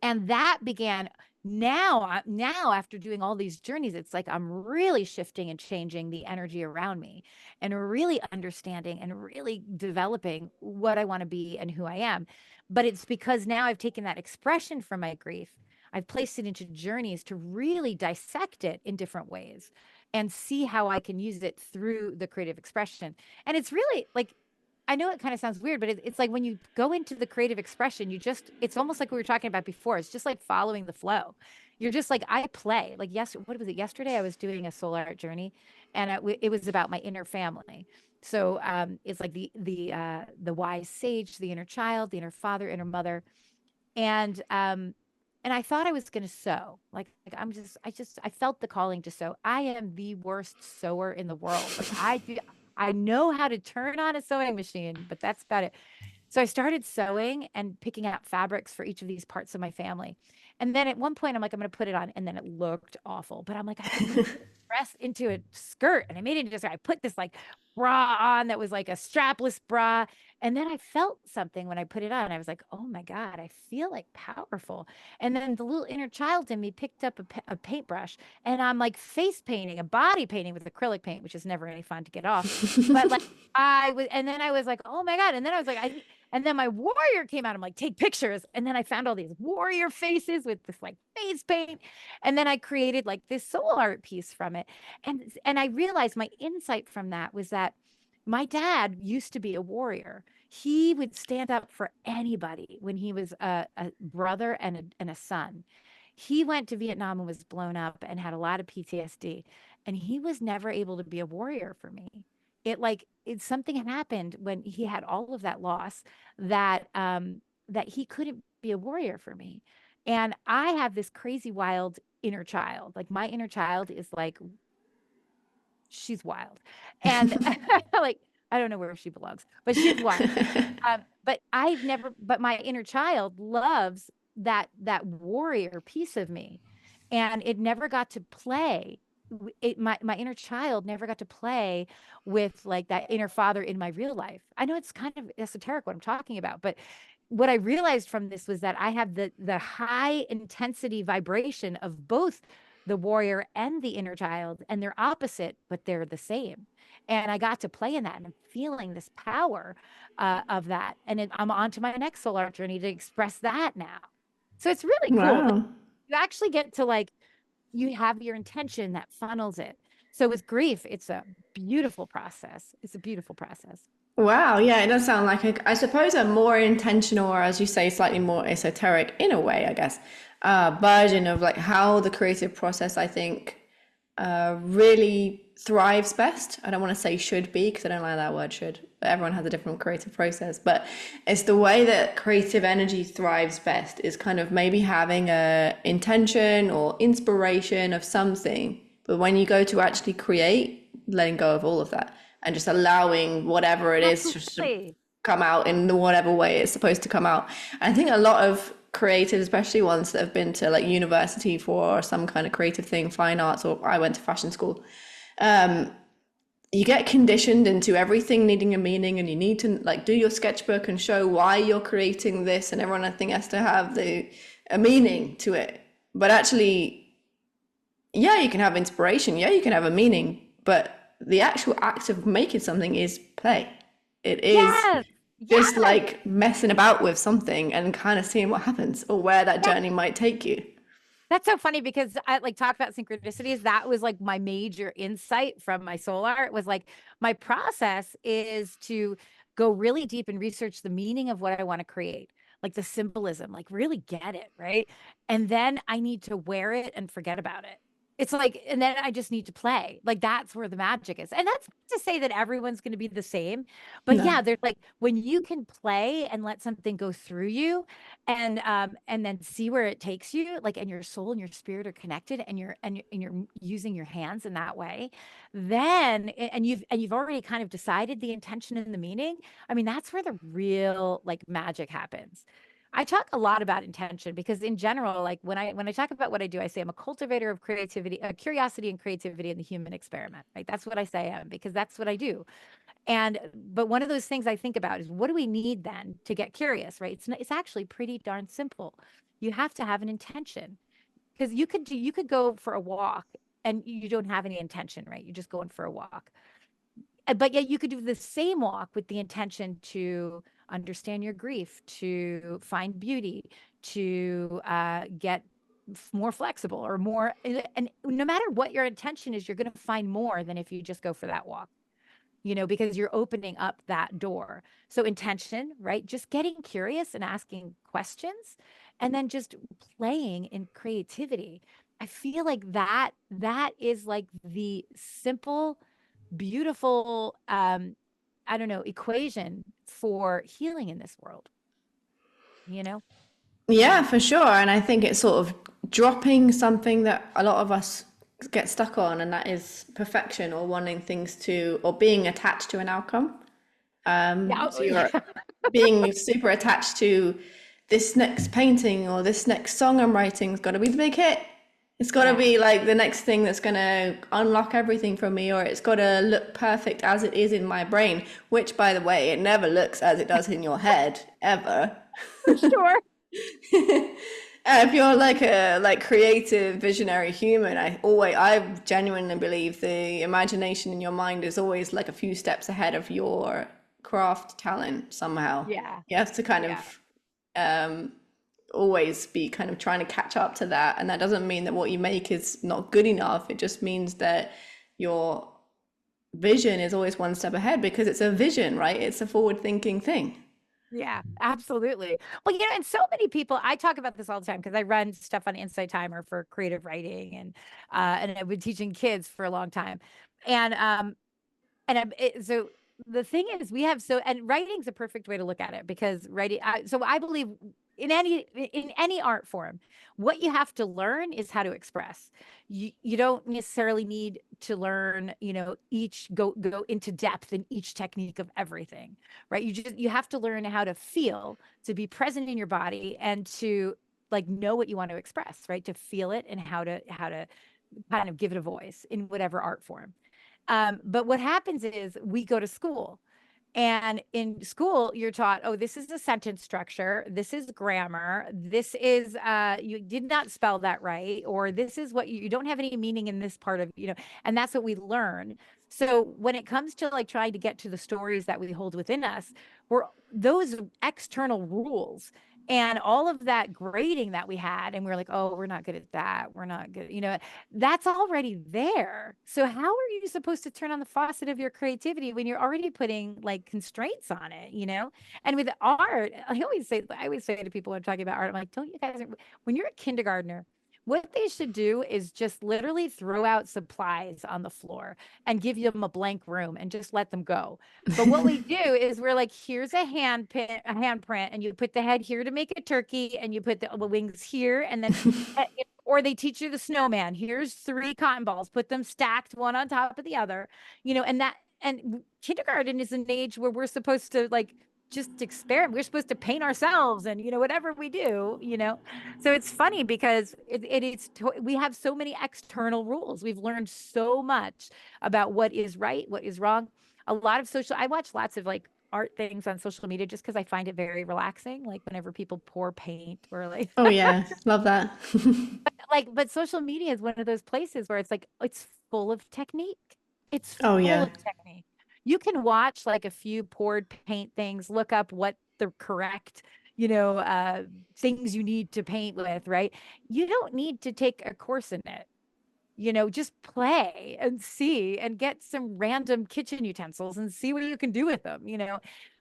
S2: And that began now after doing all these journeys, it's like I'm really shifting and changing the energy around me, and really understanding and really developing what I want to be and who I am. But it's because now I've taken that expression from my grief, I've placed it into journeys to really dissect it in different ways and see how I can use it through the creative expression. And it's really like, I know it kind of sounds weird, but it's like when you go into the creative expression, it's almost like we were talking about before. It's just like following the flow. You're just like, I play. Like, what was it? Yesterday, I was doing a soul art journey, and it was about my inner family. So it's like the wise sage, the inner child, the inner father, inner mother, and I thought I was going to sew. I felt the calling to sew. I am the worst sewer in the world. Like I know how to turn on a sewing machine, but that's about it. So I started sewing and picking out fabrics for each of these parts of my family. And then at one point, I'm like, I'm going to put it on. And then it looked awful. But I'm like, I can put this dress into a skirt. And I made it into, I put this like bra on that was like a strapless bra. And then I felt something when I put it on. I was like, oh my God, I feel like powerful. And then the little inner child in me picked up a paintbrush, and I'm like face painting, a body painting with acrylic paint, which is never any fun to get off. But like and then I was like, oh my God. And then I was like, and then my warrior came out. I'm like, take pictures. And then I found all these warrior faces with this like face paint. And then I created like this soul art piece from it. And I realized my insight from that was that my dad used to be a warrior. He would stand up for anybody when he was a brother and a son. He went to Vietnam and was blown up and had a lot of PTSD. And he was never able to be a warrior for me. It's something had happened when he had all of that loss that he couldn't be a warrior for me. And I have this crazy wild inner child. Like my inner child is like, she's wild. And like, I don't know where she belongs, but she's wild. But my inner child loves that warrior piece of me. And it never got to play. My inner child never got to play with like that inner father in my real life. I know it's kind of esoteric what I'm talking about, but what I realized from this was that I have the high intensity vibration of both the warrior and the inner child, and they're opposite, but they're the same. And I got to play in that, and I'm feeling this power of that. And I'm on to my next soul art journey to express that now. So it's really cool.
S1: Wow.
S2: You actually get to like, you have your intention that funnels it. So with grief, it's a beautiful process. It's a beautiful process.
S1: Wow, yeah, it does sound like I suppose a more intentional, or as you say, slightly more esoteric in a way, I guess, version of like how the creative process, I think, really thrives best. I don't want to say should be because I don't like that word should, but everyone has a different creative process. But it's the way that creative energy thrives best is kind of maybe having a intention or inspiration of something, but when you go to actually create, letting go of all of that and just allowing whatever it is just to come out in the whatever way it's supposed to come out. And I think a lot of creatives, especially ones that have been to like university for some kind of creative thing, fine arts, or I went to fashion school, you get conditioned into everything needing a meaning, and you need to like do your sketchbook and show why you're creating this, and everyone I think has to have a meaning to it. But actually, yeah, you can have inspiration, yeah, you can have a meaning, but the actual act of making something is play. It is
S2: Yes.
S1: just
S2: Yes.
S1: like messing about with something and kind of seeing what happens or where that
S2: Yes.
S1: journey might take you.
S2: That's so funny because I like talk about synchronicities. That was like my major insight from my soul art was like my process is to go really deep and research the meaning of what I want to create, like the symbolism, like really get it, right? And then I need to wear it and forget about it. It's like, and then I just need to play. Like that's where the magic is. And that's not to say that everyone's going to be the same, but
S1: No.
S2: yeah, there's like when you can play and let something go through you and then see where it takes you, like and your soul and your spirit are connected and you're using your hands in that way, then and you've already kind of decided the intention and the meaning. I mean, that's where the real like magic happens. I talk a lot about intention because in general, like when I talk about what I do, I say I'm a cultivator of creativity, curiosity and creativity in the human experiment, right? That's what I say I am because that's what I do. But one of those things I think about is what do we need then to get curious, right? It's actually pretty darn simple. You have to have an intention because you could go for a walk and you don't have any intention, right? You're just going for a walk. But yet you could do the same walk with the intention to understand your grief, to find beauty, to get more flexible or more, and no matter what your intention is, you're going to find more than if you just go for that walk, because you're opening up that door. So intention, right? Just getting curious and asking questions, and then just playing in creativity. I feel like that is like the simple, beautiful, I don't know, equation for healing in this world, you know?
S1: Yeah, for sure. And I think it's sort of dropping something that a lot of us get stuck on, and that is perfection or wanting things to, or being attached to an outcome.
S2: Yeah.
S1: So you're being super attached to this next painting or this next song I'm writing has got to be the big hit. It's got to be like the next thing that's going to unlock everything for me, or it's got to look perfect as it is in my brain, which, by the way, it never looks as it does in your head, ever.
S2: For sure.
S1: If you're like a creative visionary human, I genuinely believe the imagination in your mind is always like a few steps ahead of your craft talent somehow.
S2: Yeah.
S1: You have to kind of always be kind of trying to catch up to that, and that doesn't mean that what you make is not good enough. It just means that your vision is always one step ahead, because it's a vision, right? It's a forward thinking thing.
S2: Yeah, absolutely. Well, and so many people, I talk about this all the time because I run stuff on Insight Timer for creative writing, and I've been teaching kids for a long time. So the thing is, and writing's a perfect way to look at it, because writing, so I believe in any art form, what you have to learn is how to express. You don't necessarily need to learn, go into depth in each technique of everything, right? You have to learn how to feel, to be present in your body, and to like know what you want to express, right? To feel it, and how to kind of give it a voice in whatever art form. But what happens is we go to school, and in school you're taught, oh, this is a sentence structure, this is grammar, this is you did not spell that right, or this is what you don't have any meaning in this part of, and that's what we learn. So when it comes to like trying to get to the stories that we hold within us, we're those external rules and all of that grading that we had, and we're like, oh, we're not good at that, we're not good, that's already there. So how are you supposed to turn on the faucet of your creativity when you're already putting like constraints on it, And with art, I always say to people when I'm talking about art, I'm like, don't you guys, when you're a kindergartner, what they should do is just literally throw out supplies on the floor and give them a blank room and just let them go. But what we do is we're like, here's a handprint, and you put the head here to make a turkey, and you put the wings here, and then or they teach you the snowman. Here's 3 cotton balls, put them stacked one on top of the other, and kindergarten is an age where we're supposed to like just experiment. We're supposed to paint ourselves and, whatever we do, So it's funny because we have so many external rules. We've learned so much about what is right, what is wrong. A lot of I watch lots of like art things on social media just because I find it very relaxing. Like whenever people pour paint or like,
S1: Oh yeah, love that.
S2: but social media is one of those places where it's like, it's full of technique. It's
S1: Oh
S2: full
S1: yeah.
S2: of technique. You can watch like a few poured paint things, look up what the correct, things you need to paint with, right? You don't need to take a course in it. Just play and see and get some random kitchen utensils and see what you can do with them,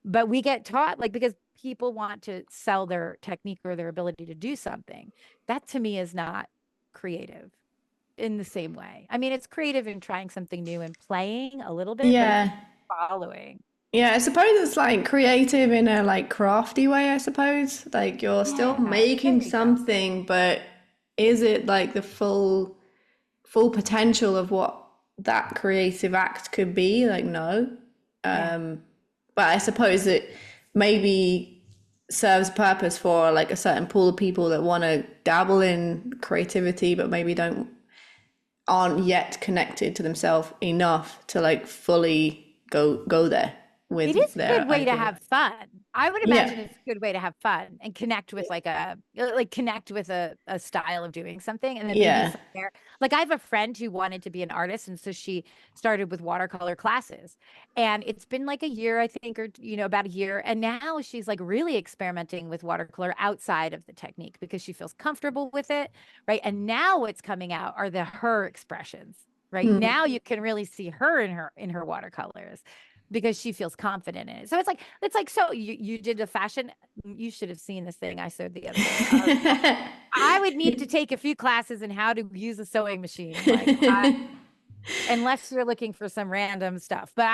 S2: But we get taught like, because people want to sell their technique or their ability to do something. That to me is not creative in the same way. I mean, it's creative in trying something new and playing a little bit, but it's
S1: Yeah.
S2: following.
S1: Yeah, I suppose it's like creative in a like crafty way, I suppose. Like you're still
S2: Yeah, there
S1: making
S2: you go.
S1: something, but is it like the full potential of what that creative act could be? Like no.
S2: Yeah.
S1: But I suppose it maybe serves purpose for like a certain pool of people that want to dabble in creativity, but maybe aren't yet connected to themselves enough to like fully go there
S2: It
S1: with
S2: is a
S1: their
S2: good way to
S1: idea.
S2: have fun. I would
S1: Yeah.
S2: imagine it's a good way to have fun and connect with connect with a style of doing something. And then maybe
S1: Yeah.
S2: from there, like I have a friend who wanted to be an artist. And so she started with watercolor classes. And it's been like a year, I think, or about a year. And now she's like really experimenting with watercolor outside of the technique because she feels comfortable with it. Right. And now what's coming out are her expressions. Right.
S1: Mm.
S2: Now you can really see her in her watercolors because she feels confident in it. So it's like so you did a fashion. You should have seen this thing I sewed the other day. I would need to take a few classes in how to use a sewing machine. Unless you're looking for some random stuff. But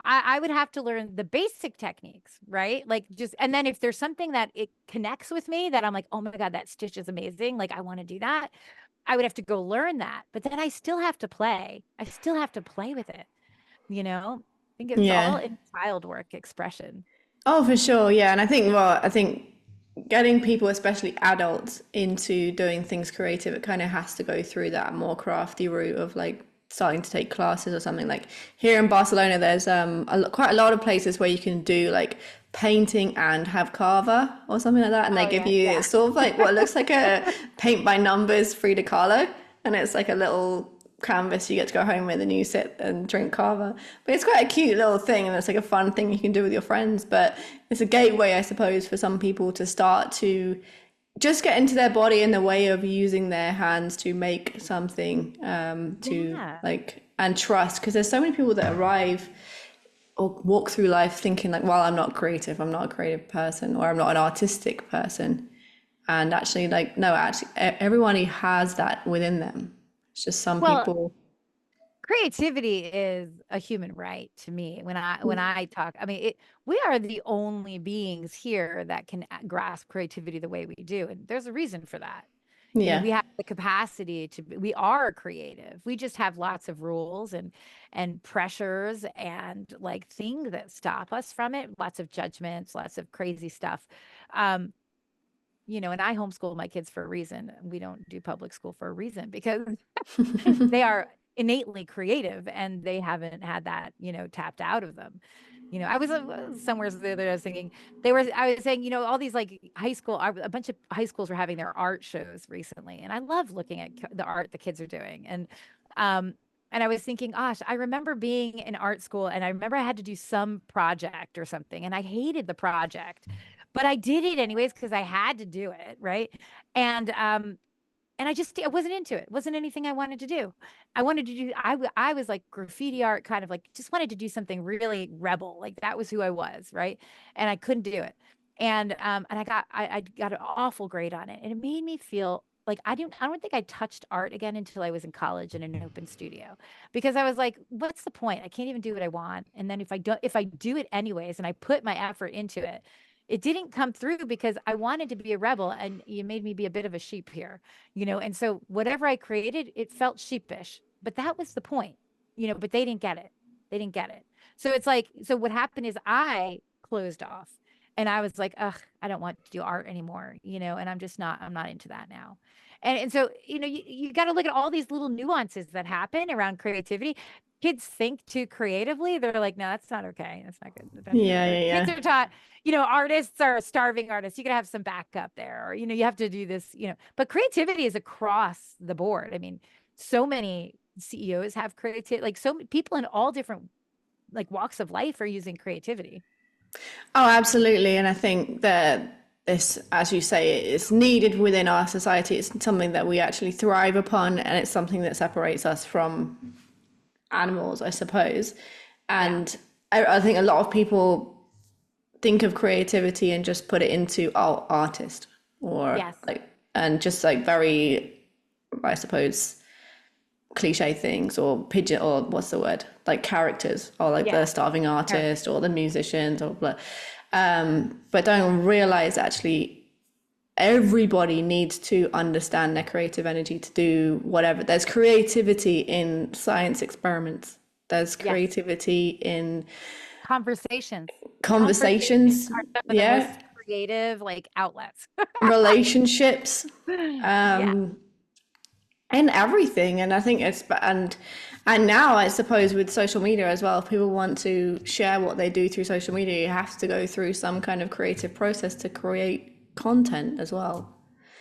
S2: I would have to learn the basic techniques, right? Like and then if there's something that it connects with me that I'm like, oh my God, that stitch is amazing. Like I want to do that. I would have to go learn that. But then I still have to play. I still have to play with it. I think it's all
S1: Yeah.
S2: in child work expression.
S1: Oh, for sure. Yeah. And I think getting people, especially adults, into doing things creative, it kind of has to go through that more crafty route of like starting to take classes or something. Like here in Barcelona, there's quite a lot of places where you can do like painting and have carver or something like that. And they
S2: Oh
S1: give
S2: yeah,
S1: you,
S2: yeah.
S1: it's sort of like what looks like a paint by numbers Frida Kahlo. And it's like a little canvas you get to go home with and you sit and drink kava, but it's quite a cute little thing and it's like a fun thing you can do with your friends. But it's a gateway, I suppose, for some people to start to just get into their body in the way of using their hands to make something, to
S2: Yeah.
S1: like, and trust, because there's so many people that arrive or walk through life thinking like, well, I'm not creative, I'm not a creative person, or I'm not an artistic person. And actually, like, no, actually everyone has that within them. It's just some
S2: Well,
S1: people.
S2: creativity is a human right to me. When I talk, I mean, we are the only beings here that can grasp creativity the way we do, and there's a reason for that.
S1: Yeah.
S2: We have the capacity we are creative. We just have lots of rules and pressures and like things that stop us from it, lots of judgments, lots of crazy stuff. Um, and I homeschool my kids for a reason. We don't do public school for a reason because they are innately creative and they haven't had that, tapped out of them. I was somewhere the other day, I was thinking I was saying, all these like a bunch of high schools were having their art shows recently. And I love looking at the art the kids are doing. And I was thinking, gosh, I remember being in art school and I remember I had to do some project or something and I hated the project, but I did it anyways because I had to do it. Right. And, and I wasn't into it. It wasn't anything I wanted to do. I wanted to do, I was like graffiti art, kind of like just wanted to do something really rebel. Like that was who I was. Right. And I couldn't do it. And I got an awful grade on it. And it made me feel like I don't think I touched art again until I was in college in an open studio because I was like, what's the point? I can't even do what I want. And then if I do it anyways, and I put my effort into it, it didn't come through because I wanted to be a rebel and you made me be a bit of a sheep here, and so whatever I created, it felt sheepish, but that was the point, but they didn't get it. They didn't get it. So it's like, so what happened is I closed off and I was like, ugh, I don't want to do art anymore, and I'm not into that now. And so, you got to look at all these little nuances that happen around creativity. Kids think too creatively. They're like, no, that's not okay. That's not good. Don't do
S1: Yeah,
S2: that. Or
S1: yeah,
S2: kids
S1: yeah.
S2: are taught, artists are starving artists. You gotta have some backup there, or, you have to do this, but creativity is across the board. I mean, so many CEOs have creativity, like so many people in all different like walks of life are using creativity.
S1: Oh, absolutely. And I think that this, as you say, it's needed within our society. It's something that we actually thrive upon, and it's something that separates us from animals, I suppose.
S2: Yeah.
S1: And I think a lot of people think of creativity and just put it into, oh, artist, or
S2: Yes.
S1: like, and just like very, I suppose, cliche things, or pigeon, or what's the word, like characters, or like the
S2: Yeah.
S1: starving artist or the musicians or blah. But don't realize actually everybody needs to understand their creative energy to do whatever. There's creativity in science experiments, there's
S2: Yes.
S1: creativity in
S2: Conversations. Conversations
S1: conversations,
S2: are some of the
S1: yeah,
S2: most creative like outlets.
S1: relationships.
S2: Yeah.
S1: um in everything. And I think and now I suppose with social media as well, if people want to share what they do through social media, you have to go through some kind of creative process to create content as well.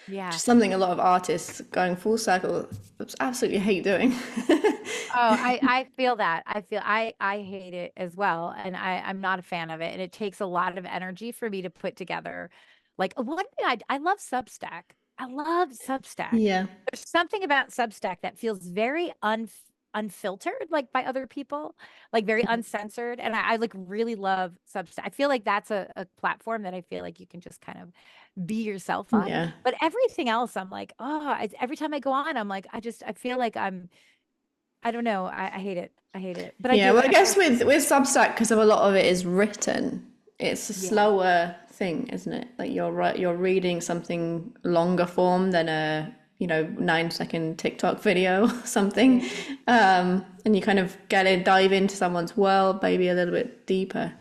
S1: Just
S2: Yes.
S1: something a lot of artists going full circle absolutely hate doing.
S2: Oh, I feel that. I hate it as well, and I'm not a fan of it, and it takes a lot of energy for me to put together. Like one thing I love Substack. I love Substack.
S1: Yeah.
S2: There's something about Substack that feels very unfiltered, like by other people, like very uncensored, and I like really love Substack. I feel like that's a platform that I feel like you can just kind of be yourself on.
S1: Yeah.
S2: But everything else, I'm like, oh, every time I go on, I'm like, I feel like I don't know. I hate it. I hate it. But I
S1: Yeah,
S2: do.
S1: well, I
S2: I
S1: guess
S2: feel
S1: with Substack, because of a lot of it is written, it's a
S2: yeah.
S1: slower thing, isn't it? Like you're reading something longer form than a 9-second TikTok video or something,
S2: Yeah.
S1: and you kind of dive into someone's world maybe a little bit deeper.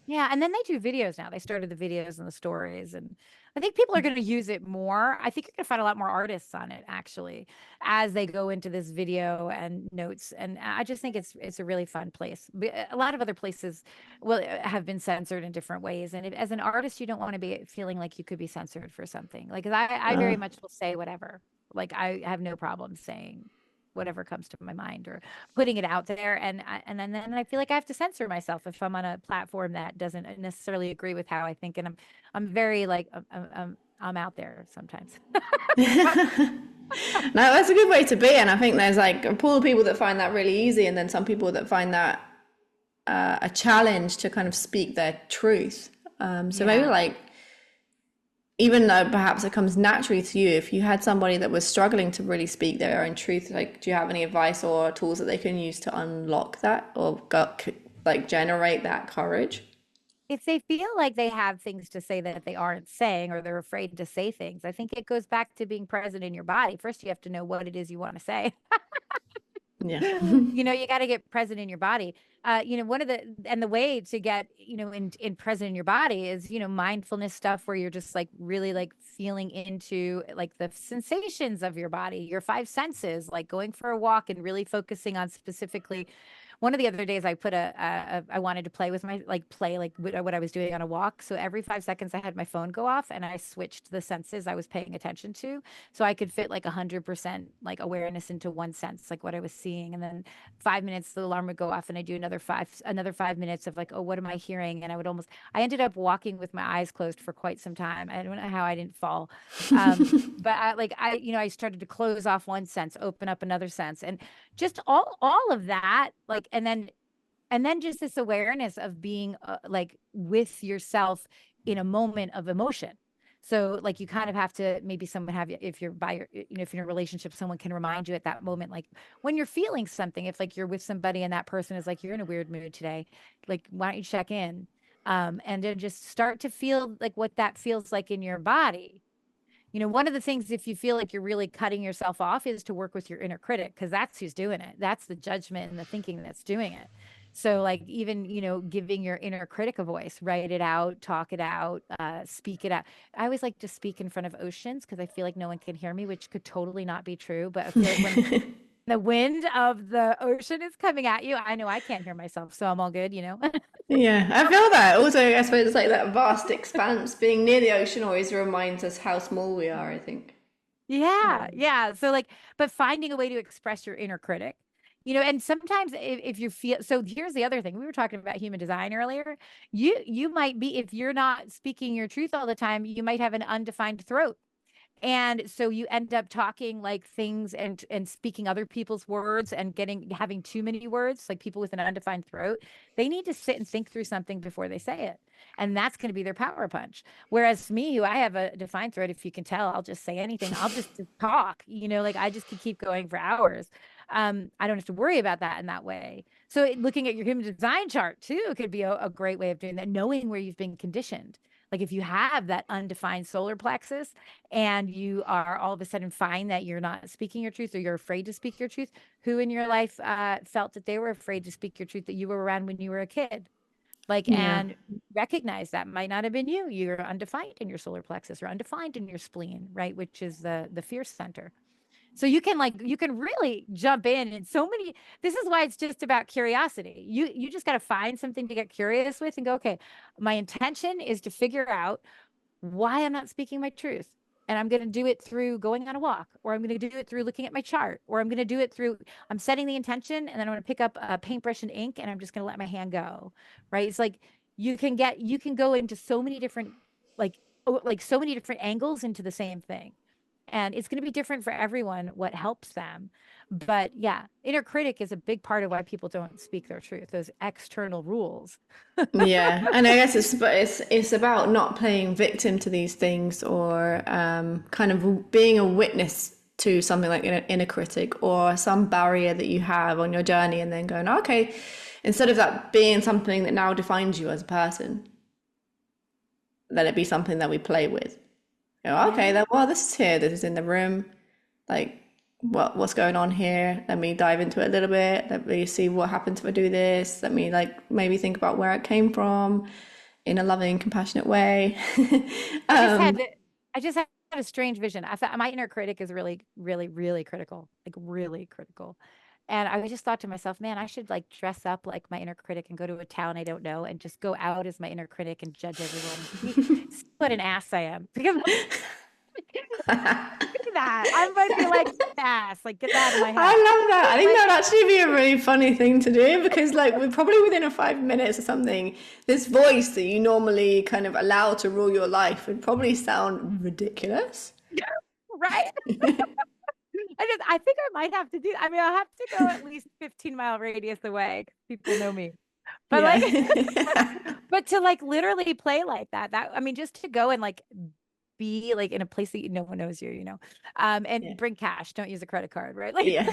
S2: Yeah, and then they do videos now. They started the videos and the stories, and I think people are going to use it more. I think you're going to find a lot more artists on it actually as they go into this video and notes. And I just think it's a really fun place. A lot of other places will have been censored in different ways, and as an artist, you don't want to be feeling like you could be censored for something. Like 'cause I very much will say whatever. Like I have no problem saying whatever comes to my mind or putting it out there, and then I feel like I have to censor myself if I'm on a platform that doesn't necessarily agree with how I think, and I'm very like I'm out there sometimes.
S1: No, that's a good way to be, and I think there's like a pool of people that find that really easy, and then some people that find that a challenge to kind of speak their truth. So maybe
S2: Yeah.
S1: like, even though perhaps it comes naturally to you, if you had somebody that was struggling to really speak their own truth, like, do you have any advice or tools that they can use to unlock that or like generate that courage?
S2: If they feel like they have things to say that they aren't saying or they're afraid to say things, I think it goes back to being present in your body. First, you have to know what it is you want to say.
S1: Yeah.
S2: You got to get present in your body. One of the way to get, in present in your body is, mindfulness stuff where you're just like really like feeling into like the sensations of your body, your five senses, like going for a walk and really focusing on specifically. One of the other days I put I wanted to play with my like play like what I was doing on a walk. So every 5 seconds I had my phone go off and I switched the senses I was paying attention to. So I could fit like 100% like awareness into one sense, like what I was seeing. And then 5 minutes, the alarm would go off and I do another 5 minutes of like, oh, what am I hearing? And I ended up walking with my eyes closed for quite some time. I don't know how I didn't fall. But I started to close off one sense, open up another sense, and just all of that, like, and then just this awareness of being like with yourself in a moment of emotion. So like you kind of have to maybe someone have you if you're by your if you're in a relationship, someone can remind you at that moment, like when you're feeling something, if like you're with somebody and that person is like, you're in a weird mood today, like why don't you check in? And then just start to feel like what that feels like in your body. One of the things, if you feel like you're really cutting yourself off, is to work with your inner critic, because that's who's doing it. That's the judgment and the thinking that's doing it. So, like, even, giving your inner critic a voice, write it out, talk it out, speak it out. I always like to speak in front of oceans because I feel like no one can hear me, which could totally not be true. But I feel like when the wind of the ocean is coming at you, I know I can't hear myself. So I'm all good.
S1: Yeah, I feel that. Also, I suppose it's like that vast expanse. Being near the ocean always reminds us how small we are, I think.
S2: Yeah, yeah. So like, but finding a way to express your inner critic, and sometimes if you feel so, here's the other thing. We were talking about human design earlier. You might be, if you're not speaking your truth all the time, you might have an undefined throat. And so you end up talking like things and speaking other people's words and having too many words, like people with an undefined throat. They need to sit and think through something before they say it. And that's going to be their power punch. Whereas me, who I have a defined throat, if you can tell, I'll just say anything. I'll just talk, like I just could keep going for hours. I don't have to worry about that in that way. So looking at your human design chart too could be a great way of doing that, knowing where you've been conditioned. Like if you have that undefined solar plexus and you are all of a sudden find that you're not speaking your truth or you're afraid to speak your truth, who in your life felt that they were afraid to speak your truth that you were around when you were a kid? Like,
S1: Yeah.
S2: and recognize that might not have been you. You're undefined in your solar plexus or undefined in your spleen, right? Which is the fear center. So you can really jump in and so many, this is why it's just about curiosity. You just got to find something to get curious with and go, okay, my intention is to figure out why I'm not speaking my truth. And I'm going to do it through going on a walk, or I'm going to do it through looking at my chart, or I'm going to do it through, I'm setting the intention and then I'm going to pick up a paintbrush and ink and I'm just going to let my hand go. Right. It's like you can go into so many different, like so many different angles into the same thing. And it's going to be different for everyone what helps them. But yeah, inner critic is a big part of why people don't speak their truth, those external rules.
S1: Yeah, and I guess it's about not playing victim to these things, or kind of being a witness to something like an inner critic or some barrier that you have on your journey, and then going, okay, instead of that being something that now defines you as a person, let it be something that we play with. Okay,
S2: Yeah.
S1: then well, this is here, this is in the room, like what's going on here? Let me dive into it a little bit. Let me see what happens if I do this. Let me like maybe think about where it came from in a loving, compassionate way.
S2: I just had
S1: um,
S2: to, I just had a strange vision. I thought my inner critic is really, really, really critical, like really critical. And I just thought to myself, man, I should like dress up like my inner critic and go to a town I don't know and just go out as my inner critic and judge everyone and see what an ass I am. Because do that. I'm going to be like ass, like get that out of my
S1: I
S2: head.
S1: love that. I think
S2: Like,
S1: that would actually be a really funny thing to do, because like we're probably within a 5 minutes or something, this voice that you normally kind of allow to rule your life would probably sound ridiculous.
S2: right? I think I might have to do. I mean, I'll have to go at least 15-mile radius away. 'Cause people know me, but
S1: Yeah.
S2: like, but to like literally play like that, I mean, just to go and like be like in a place that no one knows you, and
S1: Yeah.
S2: bring cash. Don't use a credit card, right? Like
S1: Yeah.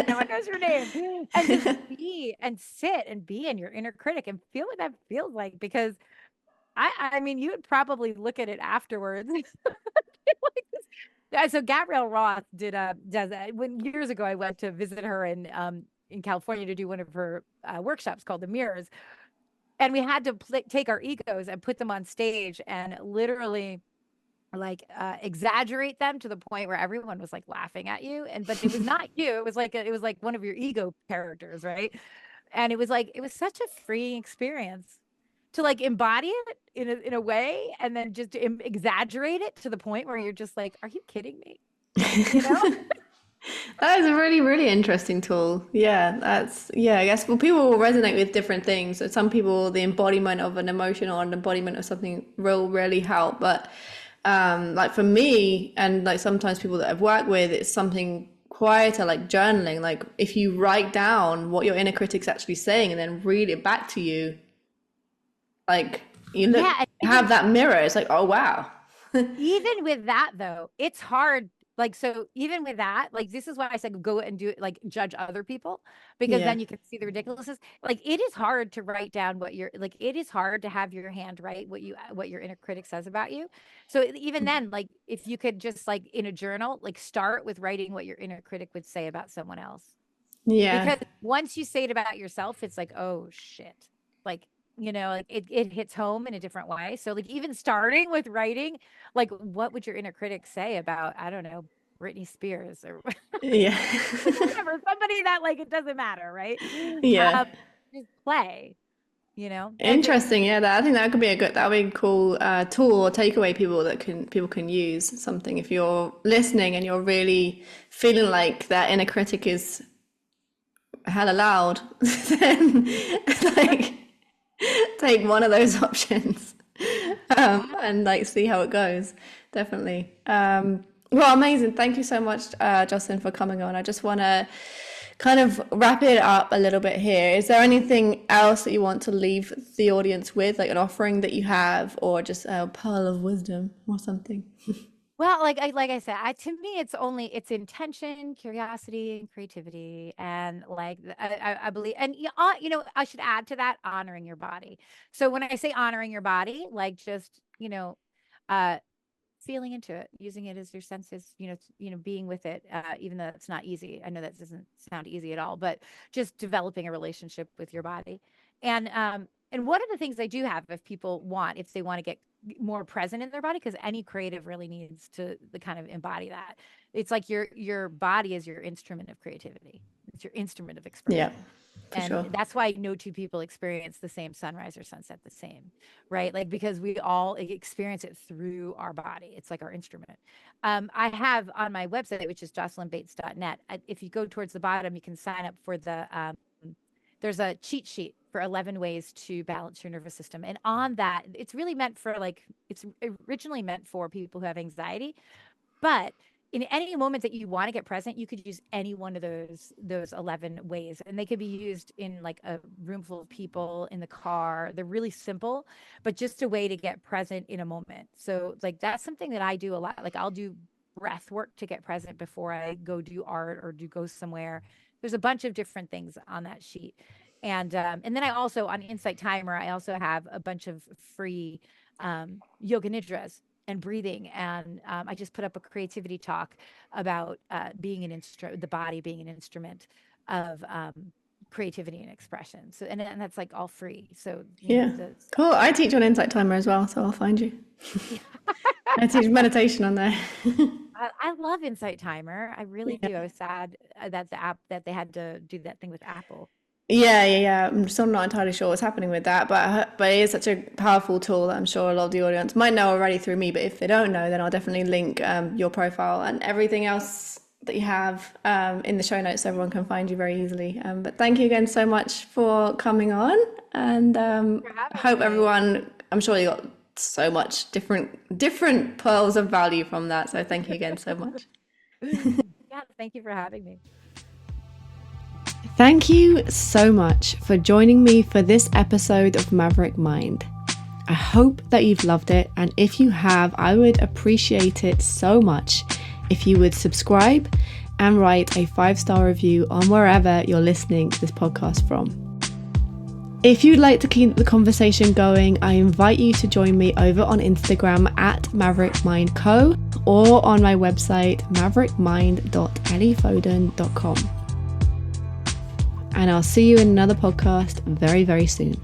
S2: no one knows your name, and just be and sit and be in your inner critic and feel what that feels like. Because I mean, you would probably look at it afterwards. Like this. Yeah, so Gabrielle Roth does that. When years ago I went to visit her in California to do one of her workshops called the Mirrors, and we had to take our egos and put them on stage and literally like exaggerate them to the point where everyone was like laughing at you, and but it was not you, it was like one of your ego characters, right? And it was such a freeing experience to like embody it in a way and then just exaggerate it to the point where you're just like, are you kidding me? You know?
S1: That is a really, really interesting tool. Yeah, yeah, I guess well, people will resonate with different things. So some people, the embodiment of an emotion or an embodiment of something will really help. But like for me, and like sometimes people that I've worked with, it's something quieter, like journaling. Like if you write down what your inner critic's actually saying and then read it back to you, like you look,
S2: Yeah. And
S1: have that mirror. It's like, oh wow.
S2: even with that though, it's hard. Like, so even with that, like, this is why I said go and do it, like, judge other people, because
S1: Yeah.
S2: then you can see the ridiculousness. Like, it is hard to write down it is hard to have your hand write what your inner critic says about you. So even then, like, if you could just, like, in a journal, like, start with writing what your inner critic would say about someone else.
S1: Yeah.
S2: Because once you say it about yourself, it's like, oh shit. Like, like it hits home in a different way. So like even starting with writing, like what would your inner critic say about, I don't know, Britney Spears or
S1: Yeah.
S2: whatever, somebody that like it doesn't matter, right?
S1: Yeah.
S2: Just play. And
S1: Interesting. Yeah, I think that could be that would be a cool tool or takeaway people can use something. If you're listening and you're really feeling like that inner critic is hella loud, then like take one of those options,
S2: yeah.
S1: and like see how it goes. Definitely. Well, amazing. Thank you so much, Jocelyn, for coming on. I just want to kind of wrap it up a little bit here. Is there anything else that you want to leave the audience with, like an offering that you have, or just a pearl of wisdom or something?
S2: Well, like I said, to me, it's intention, curiosity, and creativity, and like I believe, and I should add to that honoring your body. So when I say honoring your body, like just uh, feeling into it, using it as your senses, being with it, even though it's not easy. I know that doesn't sound easy at all, but just developing a relationship with your body, and And one of the things I do have, if people want, if they want to get more present in their body, because any creative really needs to the kind of embody that. It's like your body is your instrument of creativity. It's your instrument of expression.
S1: Yeah.
S2: And
S1: sure.
S2: that's why no two people experience the same sunrise or sunset the same, right? Like, because we all experience it through our body. It's like our instrument. I have on my website, which is jocelynbates.net. If you go towards the bottom, you can sign up for there's a cheat sheet for 11 ways to balance your nervous system. And on that, it's really meant for it's originally meant for people who have anxiety, but in any moment that you want to get present, you could use any one of those 11 ways, and they could be used in like a room full of people, in the car. They're really simple, but just a way to get present in a moment. So like, that's something that I do a lot. Like, I'll do breath work to get present before I go do art or go somewhere. There's a bunch of different things on that sheet. And then I also, on Insight Timer, I also have a bunch of free yoga nidras and breathing. And I just put up a creativity talk about being an instrument, the body being an instrument of creativity and expression. So, and that's like all free. So
S1: cool. I teach on Insight Timer as well, so I'll find you. I teach meditation on there.
S2: I love Insight Timer. I really do. I was sad that that they had to do that thing with Apple.
S1: Yeah. I'm still not entirely sure what's happening with that, but it is such a powerful tool that I'm sure a lot of the audience might know already through me. But if they don't know, then I'll definitely link your profile and everything else that you have in the show notes, so everyone can find you very easily. But thank you again so much for coming on, and hope everyone. I'm sure you got so much different pearls of value from that. So thank you again so much.
S2: Yeah, thank you for having me.
S1: Thank you so much for joining me for this episode of Maverick Mind. I hope that you've loved it, and if you have, I would appreciate it so much if you would subscribe and write a 5-star review on wherever you're listening to this podcast from. If you'd like to keep the conversation going, I invite you to join me over on Instagram at maverickmindco or on my website maverickmind.elliefoden.com. And I'll see you in another podcast very, very soon.